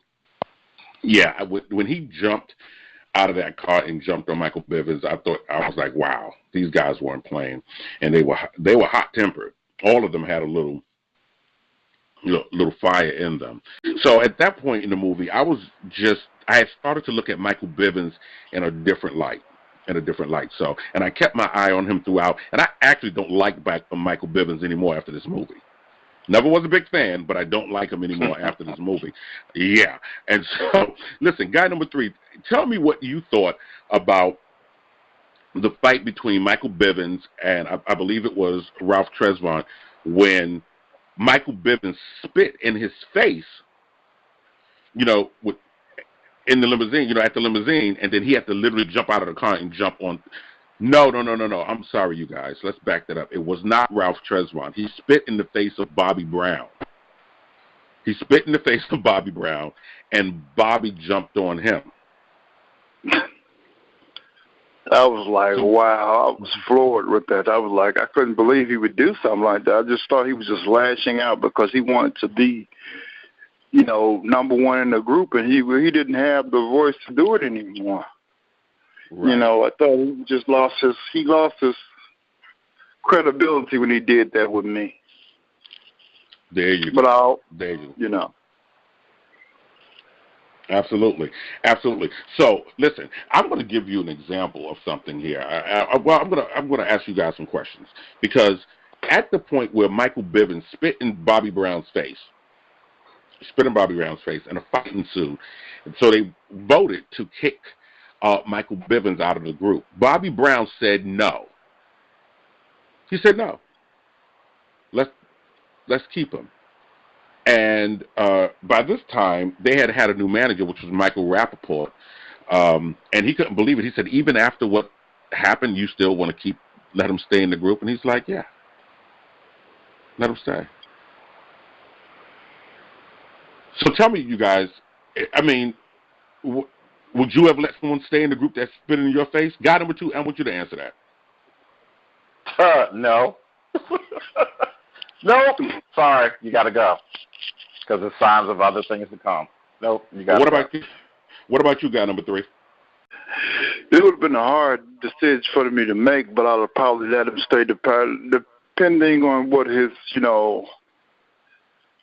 Yeah, when he jumped out of that car and jumped on Michael Bivins, I was like, wow, these guys weren't playing, and they were hot-tempered. All of them had a little fire in them. So at that point in the movie, I had started to look at Michael Bivins in a different light. So, and I kept my eye on him throughout, and I actually don't like Michael Bivins anymore after this movie. Never was a big fan, but I don't like him anymore after this movie. Yeah. And so, listen, guy number 3, tell me what you thought about the fight between Michael Bivins and I believe it was Ralph Tresvant, when Michael Bivins spit in his face, in the limousine, at the limousine, and then he had to literally jump out of the car and jump on. No. I'm sorry, you guys. Let's back that up. It was not Ralph Tresvant. He spit in the face of Bobby Brown. And Bobby jumped on him. I was like, wow. I was floored with that. I was like, I couldn't believe he would do something like that. I just thought he was just lashing out because he wanted to be, number one in the group, and he didn't have the voice to do it anymore. Right. I thought he just lost his credibility when he did that with me. There you go. But Absolutely. So, listen, I'm going to give you an example of something here. I'm going to ask you guys some questions, because at the point where Michael Bivins spit in Bobby Brown's face, and a fight ensued, and so they voted to kick Michael Bivins out of the group. Bobby Brown said no. He said no. Let's keep him. And by this time, they had a new manager, which was Michael Rappaport, and he couldn't believe it. He said, even after what happened, you still want to let him stay in the group? And he's like, yeah, let him stay. So tell me, you guys, I mean, would you have let someone stay in the group that spit in your face? Guy number 2, I want you to answer that. No. Nope. Sorry, you got to go. Because there's signs of other things to come. Nope, you got to go. What about you, guy number 3? It would have been a hard decision for me to make, but I would probably let him stay depending on what his,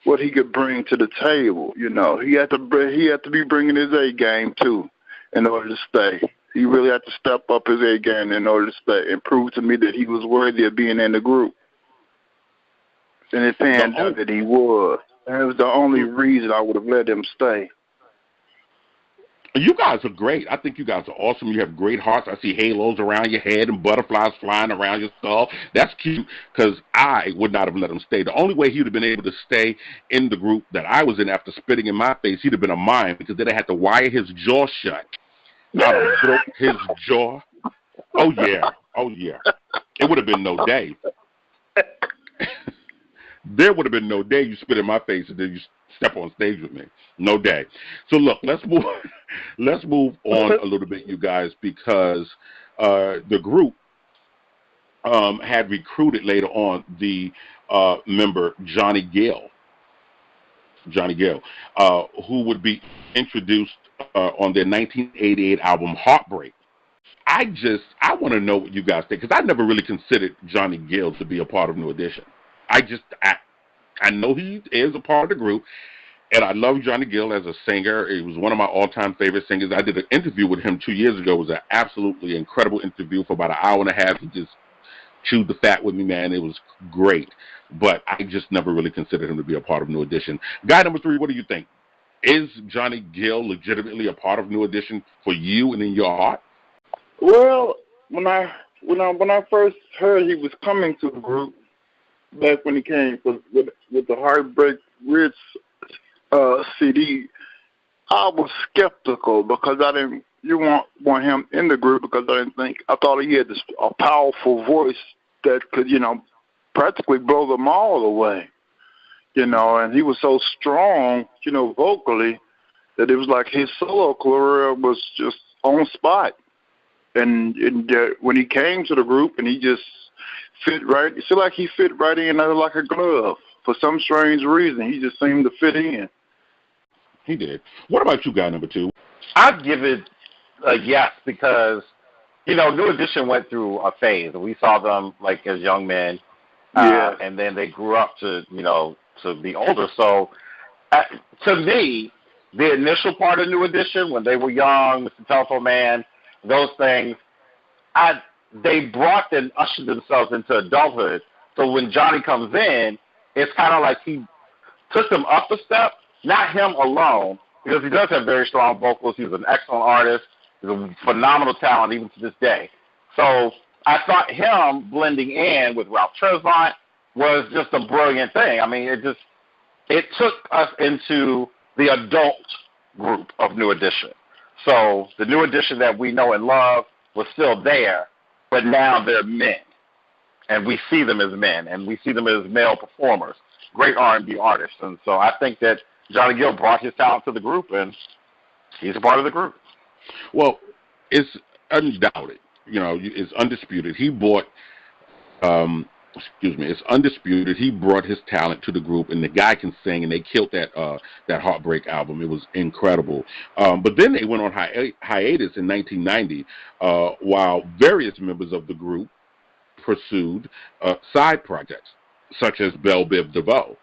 what he could bring to the table. He had to be bringing his A game too in order to stay. He really had to step up his A game in order to stay and prove to me that he was worthy of being in the group. And it panned out that he was. That was the only reason I would have let him stay. You guys are great. I think you guys are awesome. You have great hearts. I see halos around your head and butterflies flying around your skull. That's cute, because I would not have let him stay. The only way he would have been able to stay in the group that I was in after spitting in my face, he'd have been a mime, because then they had to wire his jaw shut. I'd have broke his jaw. Oh, yeah. It would have been no day. There would have been no day you spit in my face and then you step on stage with me. No day. So look, let's move. Let's move on a little bit, you guys, because the group had recruited later on the member Johnny Gill, who would be introduced on their 1988 album Heartbreak. I want to know what you guys think, because I never really considered Johnny Gill to be a part of New Edition. I know he is a part of the group, and I love Johnny Gill as a singer. He was one of my all-time favorite singers. I did an interview with him 2 years ago. It was an absolutely incredible interview for about an hour and a half. He just chewed the fat with me, man. It was great, but I just never really considered him to be a part of New Edition. Guy number 3, what do you think? Is Johnny Gill legitimately a part of New Edition for you and in your heart? Well, when I first heard he was coming to the group, back when he came with the Heartbreak Ridge CD, I was skeptical because I didn't want him in the group, because I thought he had a powerful voice that could, practically blow them all away, and he was so strong, vocally, that it was like his solo career was just on spot. And when he came to the group, and he just fit right, it seemed like he fit right in like a glove. For some strange reason, he just seemed to fit in. He did. What about you, guy number 2? I'd give it a yes, because, New Edition went through a phase. We saw them, as young men, and then they grew up to be older. So, to me, the initial part of New Edition, when they were young, Mr. Telephone Man, those things, they brought and ushered themselves into adulthood. So when Johnny comes in, it's kind of like he took them up a step, not him alone, because he does have very strong vocals. He's an excellent artist. He's a phenomenal talent even to this day. So I thought him blending in with Ralph Tresvant was just a brilliant thing. I mean, it took us into the adult group of New Edition. So the New Edition that we know and love was still there, but now they're men, and we see them as men, and we see them as male performers, great R&B artists. And so I think that Johnny Gill brought his talent to the group, and he's a part of the group. Well, it's undoubted. It's undisputed. He brought, it's undisputed. He brought his talent to the group, and the guy can sing, and they killed that Heartbreak album. It was incredible. But then they went on hiatus in 1990, while various members of the group pursued side projects, such as Belle Biv DeVoe.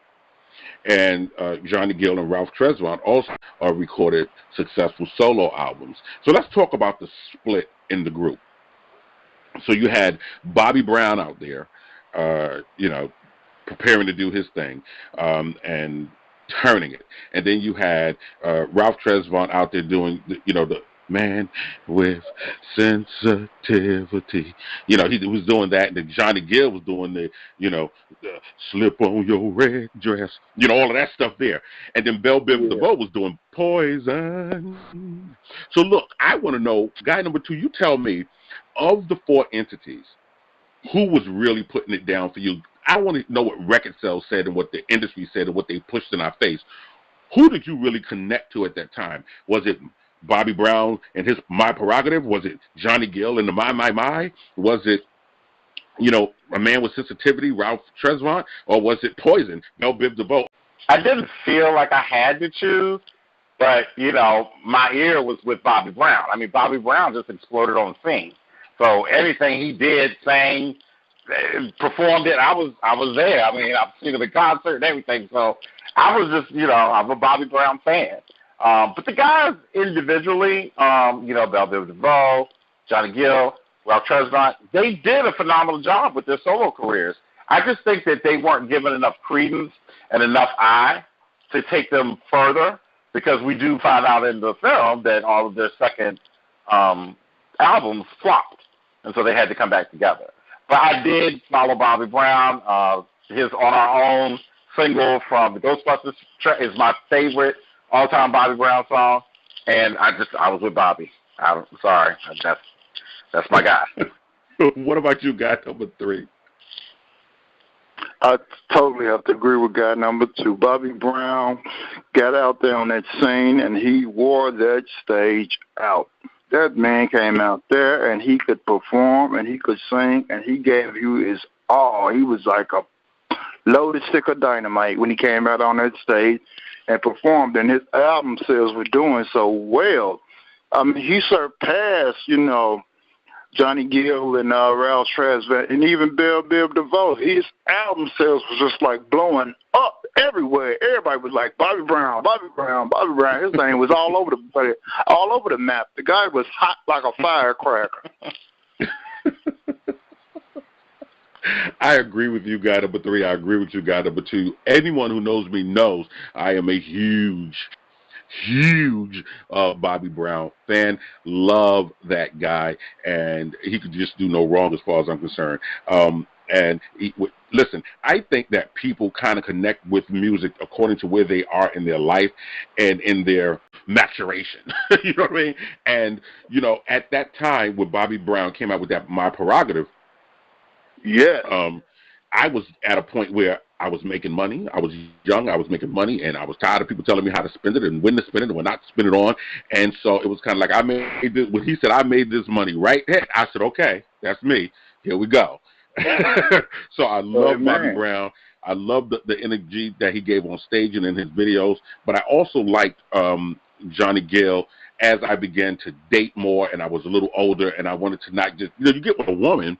And Johnny Gill and Ralph Tresvant also recorded successful solo albums. So let's talk about the split in the group. So you had Bobby Brown out there, preparing to do his thing, and turning it. And then you had Ralph Tresvant out there doing, the man with sensitivity. He was doing that, and then Johnny Gill was doing the slip on your red dress, all of that stuff there. And then Belle Biv DeVoe was doing Poison. So look, I want to know, guy number 2, you tell me, of the 4 entities, who was really putting it down for you? I want to know what record sales said and what the industry said and what they pushed in our face. Who did you really connect to at that time? Was it Bobby Brown and his My Prerogative? Was it Johnny Gill and the My? Was it, A Man with Sensitivity, Ralph Tresvant? Or was it Poison, Belle Biv DeVoe? I didn't feel like I had to choose, but, my ear was with Bobby Brown. I mean, Bobby Brown just exploded on the scene. So everything he did, sang, performed it, I was there. I mean, I've seen him in concert and everything. So I was just, I'm a Bobby Brown fan. But the guys individually, Belle Biv DeVoe, Johnny Gill, Ralph Tresvant, they did a phenomenal job with their solo careers. I just think that they weren't given enough credence and enough eye to take them further, because we do find out in the film that all of their second albums flopped, and so they had to come back together. But I did follow Bobby Brown. His On Our Own single from the Ghostbusters is my favorite all-time Bobby Brown song, and I was with Bobby. I'm sorry, that's my guy. What about you, guy number 3? I totally have to agree with guy number 2. Bobby Brown got out there on that scene, and he wore that stage out. That man came out there, and he could perform, and he could sing, and he gave you his all. He was like a loaded stick of dynamite when he came out on that stage and performed, and his album sales were doing so well. I mean, he surpassed, Johnny Gill and Ralph Tresvant and even Bibb DeVoe. His album sales was just like blowing up everywhere. Everybody was like, Bobby Brown, Bobby Brown, Bobby Brown. His name was all over the place, all over the map. The guy was hot like a firecracker. I agree with you, guy number 3. I agree with you, guy number 2. Anyone who knows me knows I am a huge Bobby Brown fan. Love that guy, and he could just do no wrong as far as I'm concerned. Listen, I think that people kind of connect with music according to where they are in their life and in their maturation. You know what I mean? And, at that time when Bobby Brown came out with that My Prerogative, yeah, I was at a point where I was making money. I was young. I was making money, and I was tired of people telling me how to spend it and when to spend it and when not to spend it on. And so it was kind of like when he said, I made this money right here, I said, okay, that's me. Here we go. So I love Bobby Brown. I love the energy that he gave on stage and in his videos. But I also liked Johnny Gill as I began to date more and I was a little older and I wanted to not just, you get with a woman,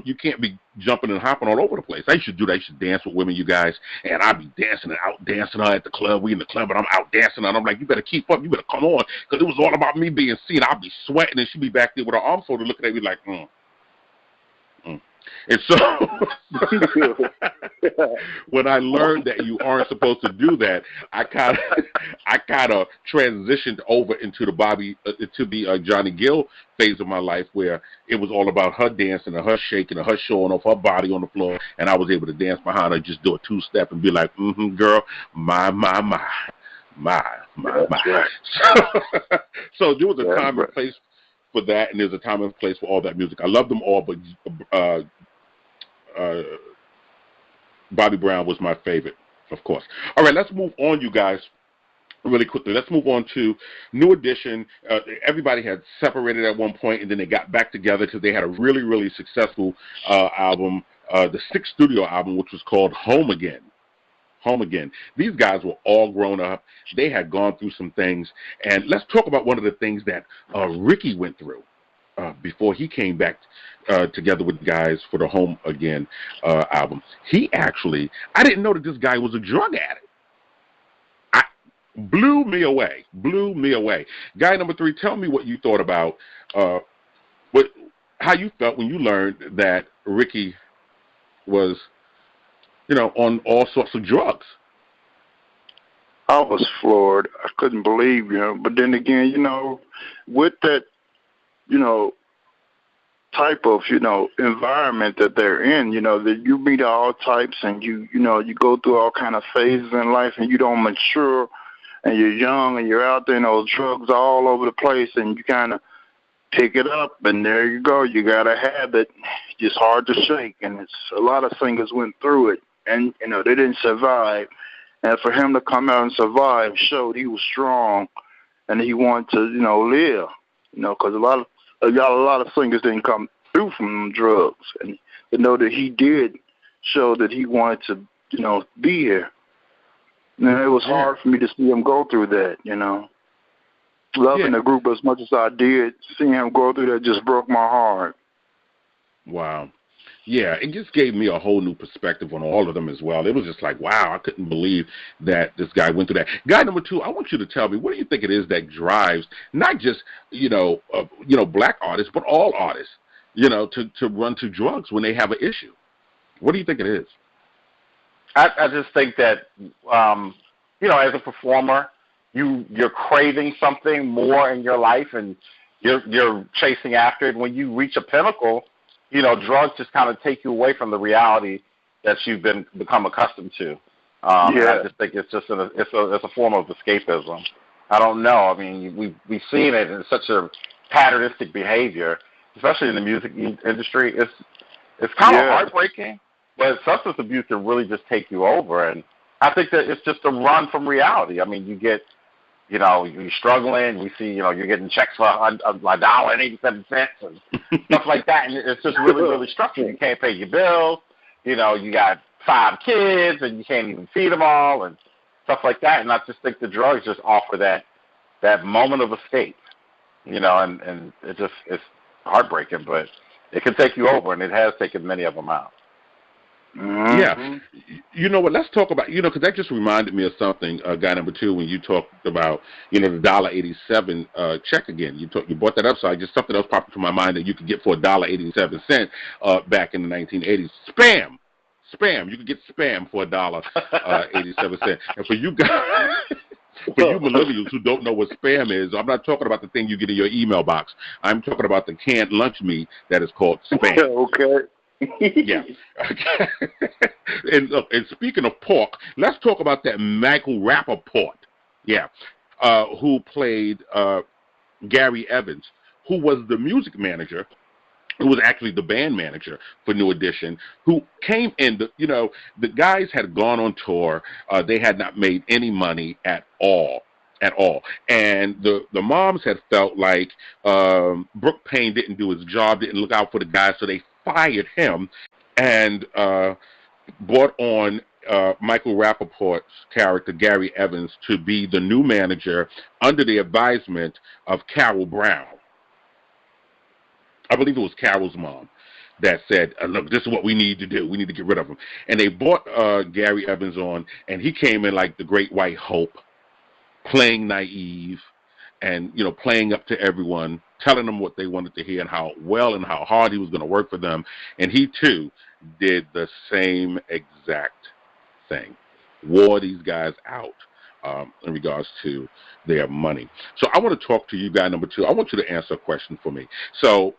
you can't be jumping and hopping all over the place. I used to do that. I used to dance with women, you guys, and I'd be dancing and out dancing her at the club. We in the club, and I'm out dancing her. And I'm like, you better keep up. You better come on, because it was all about me being seen. I'd be sweating, and she'd be back there with her arms folded looking at me like, And so when I learned that you aren't supposed to do that, I kind of transitioned over into the Johnny Gill phase of my life, where it was all about her dancing and her shaking and her showing off her body on the floor, and I was able to dance behind her, just do a 2-step and be like, girl, my. Right. So there was a time and place for that, and there's a time and place for all that music. I love them all, but Bobby Brown was my favorite, of course. All right, let's move on, you guys, really quickly. Let's move on to New Edition. Everybody had separated at one point, and then they got back together because they had a really, really successful album, the 6th studio album, which was called Home Again. Home Again. These guys were all grown up. They had gone through some things. And let's talk about one of the things that Ricky went through before he came back together with the guys for the Home Again album. He actually, I didn't know that this guy was a drug addict. Blew me away. Guy number 3, tell me what you thought about, how you felt when you learned that Ricky was, on all sorts of drugs. I was floored. I couldn't believe, But then again, with that, type of, environment that they're in, that you meet all types and you go through all kind of phases in life and you don't mature and you're young and you're out there and those drugs all over the place and you kind of pick it up and there you go. You got a habit. It's just hard to shake, and it's a lot of singers went through it and, they didn't survive. And for him to come out and survive showed he was strong and he wanted to, live, because a lot of singers didn't come through from drugs. And to know that he did show that he wanted to, be here. And it was hard for me to see him go through that, Loving the group as much as I did, seeing him go through that just broke my heart. Wow. Yeah, it just gave me a whole new perspective on all of them as well. It was just like, wow, I couldn't believe that this guy went through that. Guy number 2, I want you to tell me, what do you think it is that drives not just, black artists, but all artists, to run to drugs when they have an issue? What do you think it is? I just think that, as a performer, you're craving something more in your life and you're chasing after it. When you reach a pinnacle, drugs just kind of take you away from the reality that you've become accustomed to. I just think it's just it's a form of escapism. I don't know. I mean, we've seen it in such a patternistic behavior, especially in the music industry. It's kind of heartbreaking, But substance abuse can really just take you over, and I think that it's just a run from reality. I mean, you get, you're struggling. We see, you're getting checks for $1.87 and stuff like that, and it's just really, really structured. You can't pay your bills. You got 5 kids, and you can't even feed them all, and stuff like that. And I just think the drugs just offer that moment of escape, and it's heartbreaking, but it can take you over, and it has taken many of them out. Mm-hmm. Yeah. You know what? Let's talk about, because that just reminded me of something, guy number 2, when you talked about, the $1.87 check again. You brought that up, so something else popped into my mind that you could get for $1.87 back in the 1980s. Spam. You could get spam for $1.87. And for you guys, for you millennials who don't know what spam is, I'm not talking about the thing you get in your email box. I'm talking about the canned lunch meat that is called spam. Okay. Yeah. And speaking of pork, let's talk about that Michael Rappaport. Yeah. Who played Gary Evans, who was the music manager, who was actually the band manager for New Edition, who came in, the guys had gone on tour. They had not made any money at all. And the moms had felt like Brooke Payne didn't do his job, didn't look out for the guys, so they fired him and brought on Michael Rappaport's character, Gary Evans, to be the new manager under the advisement of Carol Brown. I believe it was Carol's mom that said, look, this is what we need to do. We need to get rid of him. And they brought Gary Evans on, and he came in like the great white hope, playing naive and, playing up to everyone, telling them what they wanted to hear and how well and how hard he was going to work for them. And he, too, did the same exact thing, wore these guys out in regards to their money. So I want to talk to you, guy number 2. I want you to answer a question for me. So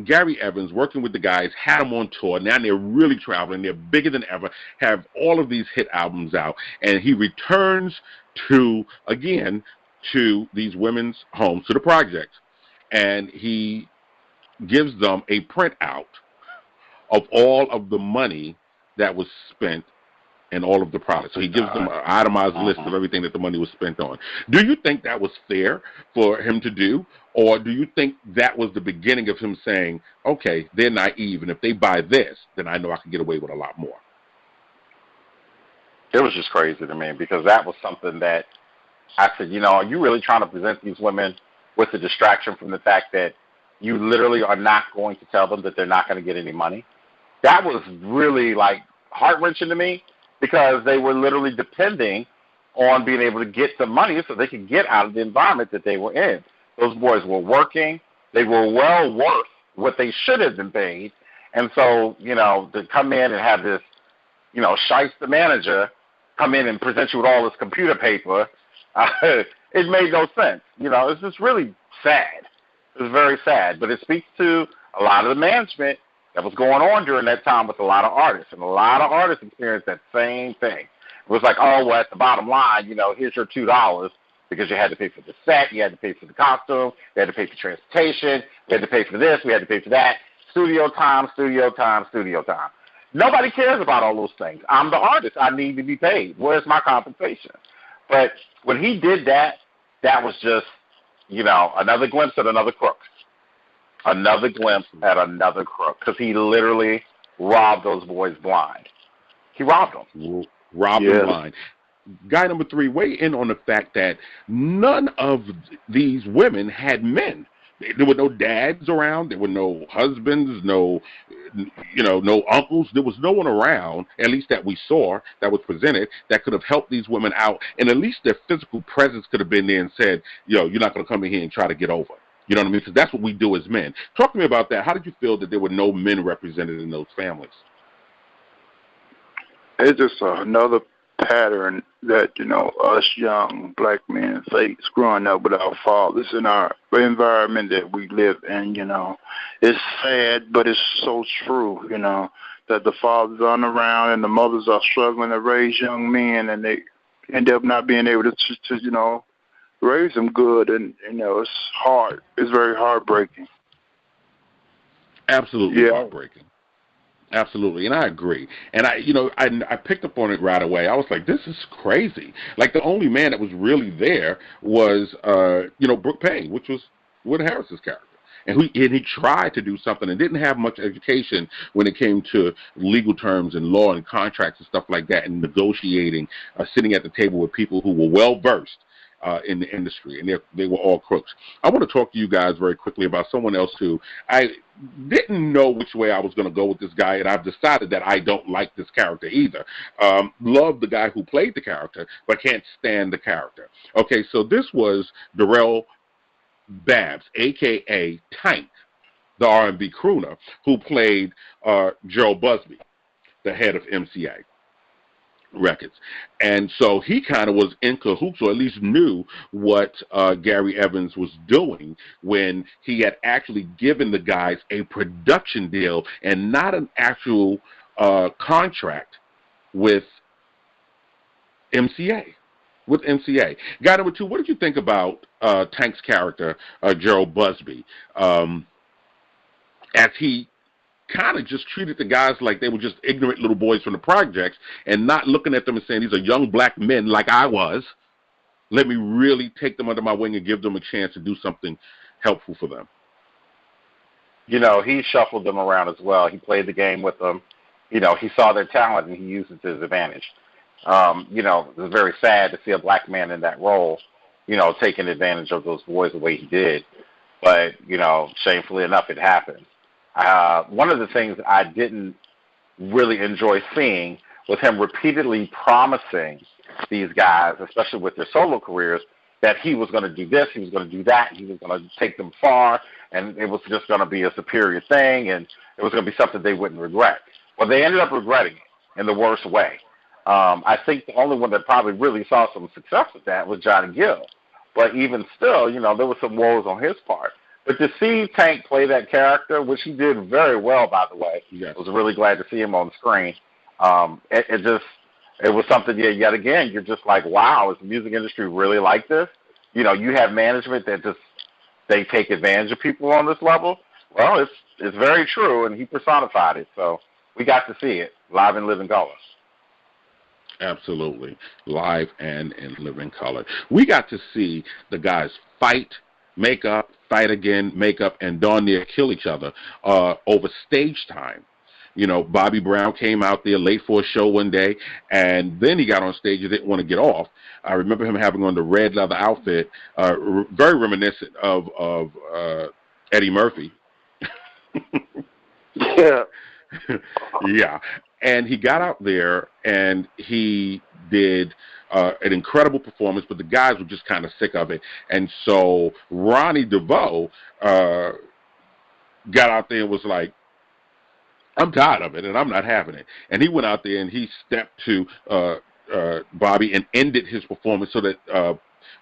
Gary Evans, working with the guys, had them on tour. Now they're really traveling. They're bigger than ever, have all of these hit albums out. And he returns to these women's homes, to the projects, and he gives them a printout of all of the money that was spent and all of the products. So he gives them an itemized list of everything that the money was spent on. Do you think that was fair for him to do, or do you think that was the beginning of him saying, okay, they're naive, and if they buy this, then I know I can get away with a lot more? It was just crazy to me, because that was something that I said, are you really trying to present these women with the distraction from the fact that you literally are not going to tell them that they're not going to get any money? That was really, heart-wrenching to me, because they were literally depending on being able to get the money so they could get out of the environment that they were in. Those boys were working. They were well worth what they should have been paid. And so, to come in and have this, shyster manager come in and present you with all this computer paper, it made no sense. It's just really sad. It was very sad. But it speaks to a lot of the management that was going on during that time with a lot of artists. And a lot of artists experienced that same thing. It was like, oh, well, at the bottom line, here's your $2, because you had to pay for the set, you had to pay for the costume, you had to pay for transportation, you had to pay for this, we had to pay for that. Studio time. Nobody cares about all those things. I'm the artist. I need to be paid. Where's my compensation? But when he did that, that was just, another glimpse at another crook. Another glimpse at another crook, because he literally robbed those boys blind. He robbed them. Robbed them blind. Guy number 3, weigh in on the fact that none of these women had men. There were no dads around. There were no husbands, no uncles. There was no one around, at least that we saw, that was presented, that could have helped these women out. And at least their physical presence could have been there and said, you're not going to come in here and try to get over. You know what I mean? Because that's what we do as men. Talk to me about that. How did you feel that there were no men represented in those families? It's just another pattern that, us young black men face growing up with our fathers in our environment that we live in, It's sad, but it's so true, that the fathers aren't around and the mothers are struggling to raise young men, and they end up not being able to raise them good, and, it's hard. It's very heartbreaking. Absolutely heartbreaking. Absolutely, and I agree. And I picked up on it right away. I was like, this is crazy. Like the only man that was really there was, Brooke Payne, which was Wood Harris's character. And he tried to do something and didn't have much education when it came to legal terms and law and contracts and stuff like that, and negotiating, sitting at the table with people who were well versed in the industry, and they were all crooks. I want to talk to you guys very quickly about someone else who I didn't know which way I was going to go with this guy, and I've decided that I don't like this character either. Love the guy who played the character, but can't stand the character. Okay, so this was Darrell Babs, a.k.a. Tank, the R&B crooner, who played Gerald Busby, the head of MCA Records. And so he kind of was in cahoots, or at least knew what Gary Evans was doing when he had actually given the guys a production deal and not an actual contract with MCA. Guy number 2, what did you think about Tank's character, Gerald Busby, as he kind of just treated the guys like they were just ignorant little boys from the projects and not looking at them and saying, these are young black men like I was. Let me really take them under my wing and give them a chance to do something helpful for them. He shuffled them around as well. He played the game with them. He saw their talent and he used it to his advantage. It was very sad to see a black man in that role, taking advantage of those boys the way he did. But, shamefully enough, it happened. One of the things I didn't really enjoy seeing was him repeatedly promising these guys, especially with their solo careers, that he was going to do this, he was going to do that, he was going to take them far, and it was just going to be a superior thing, and it was going to be something they wouldn't regret. Well, they ended up regretting it in the worst way. I think the only one that probably really saw some success with that was Johnny Gill. But even still, there were some woes on his part. But to see Tank play that character, which he did very well, by the way, yes. I was really glad to see him on the screen. It was something, yet again, you're just like, wow, is the music industry really like this? You have management that they take advantage of people on this level. Well, it's very true, and he personified it. So we got to see it live in living color. Absolutely. Live and in living color. We got to see the guys fight, make up, fight again, make up, and darn near kill each other over stage time. Bobby Brown came out there late for a show one day, and then he got on stage and didn't want to get off. I remember him having on the red leather outfit, very reminiscent of Eddie Murphy. Yeah. Yeah. And he got out there and he did an incredible performance, but the guys were just kind of sick of it. And so Ronnie DeVoe got out there and was like, I'm tired of it and I'm not having it. And he went out there and he stepped to Bobby and ended his performance so that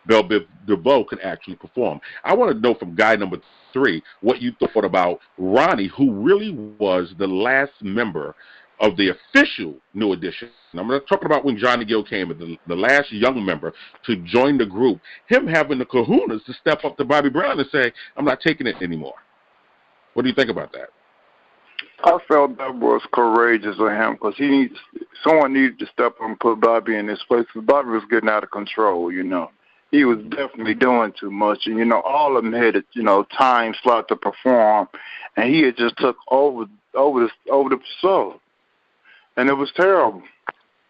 Belle Biv DeVoe could actually perform. I want to know from guy number 3 what you thought about Ronnie, who really was the last member of the official New Edition. I'm not talking about when Johnny Gill came, the last young member to join the group, him having the kahunas to step up to Bobby Brown and say, I'm not taking it anymore. What do you think about that? I felt that was courageous of him because someone needed to step up and put Bobby in his place because Bobby was getting out of control, He was definitely doing too much. And, all of them had a, time slot to perform, and he had just took over the show. And it was terrible,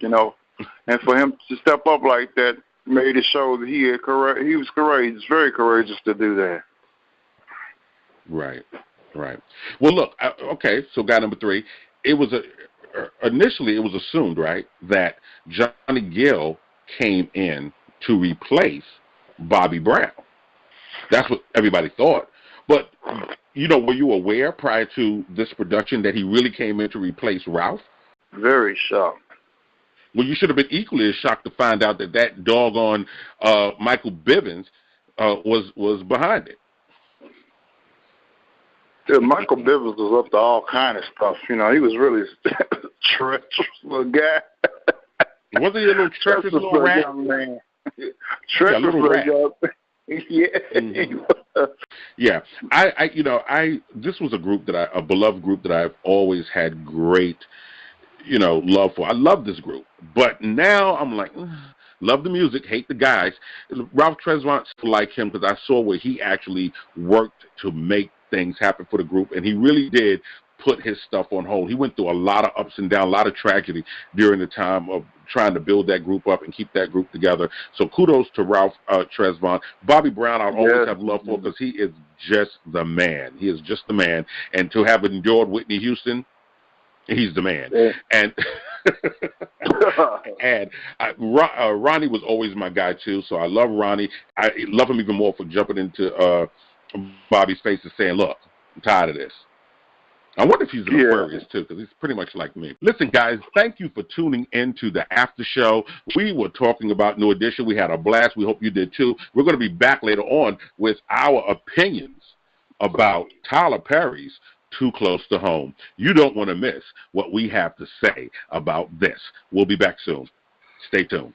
And for him to step up like that made it show that he was courageous, very courageous to do that. Right. Well, look, okay, so guy number 3, it was initially it was assumed, right, that Johnny Gill came in to replace Bobby Brown. That's what everybody thought. But, were you aware prior to this production that he really came in to replace Ralph? Very shocked. Well, you should have been equally as shocked to find out that doggone Michael Bivins was behind it. Yeah, Michael Bivins was up to all kind of stuff. He was really treacherous little guy. Wasn't he a little treacherous little rat? Young man. Treacherous little rat. Yeah. Yeah, this was a beloved group that I've always had great, love for. I love this group, but now I'm like, love the music, hate the guys. Ralph Tresvant, like him because I saw where he actually worked to make things happen for the group, and he really did put his stuff on hold. He went through a lot of ups and downs, a lot of tragedy during the time of trying to build that group up and keep that group together. So kudos to Ralph Tresvant. Bobby Brown, I'll always have love for because he is just the man. He is just the man. And to have endured Whitney Houston, he's the man. Yeah. And Ronnie was always my guy too, so I love Ronnie. I love him even more for jumping into Bobby's face and saying, look, I'm tired of this. I wonder if he's an Aquarius too, because he's pretty much like me. Listen, guys, thank you for tuning into the after show. We were talking about New Edition. We had a blast. We hope you did too. We're going to be back later on with our opinions about Tyler Perry's Too Close to Home. You don't want to miss what we have to say about this. We'll be back soon. Stay tuned.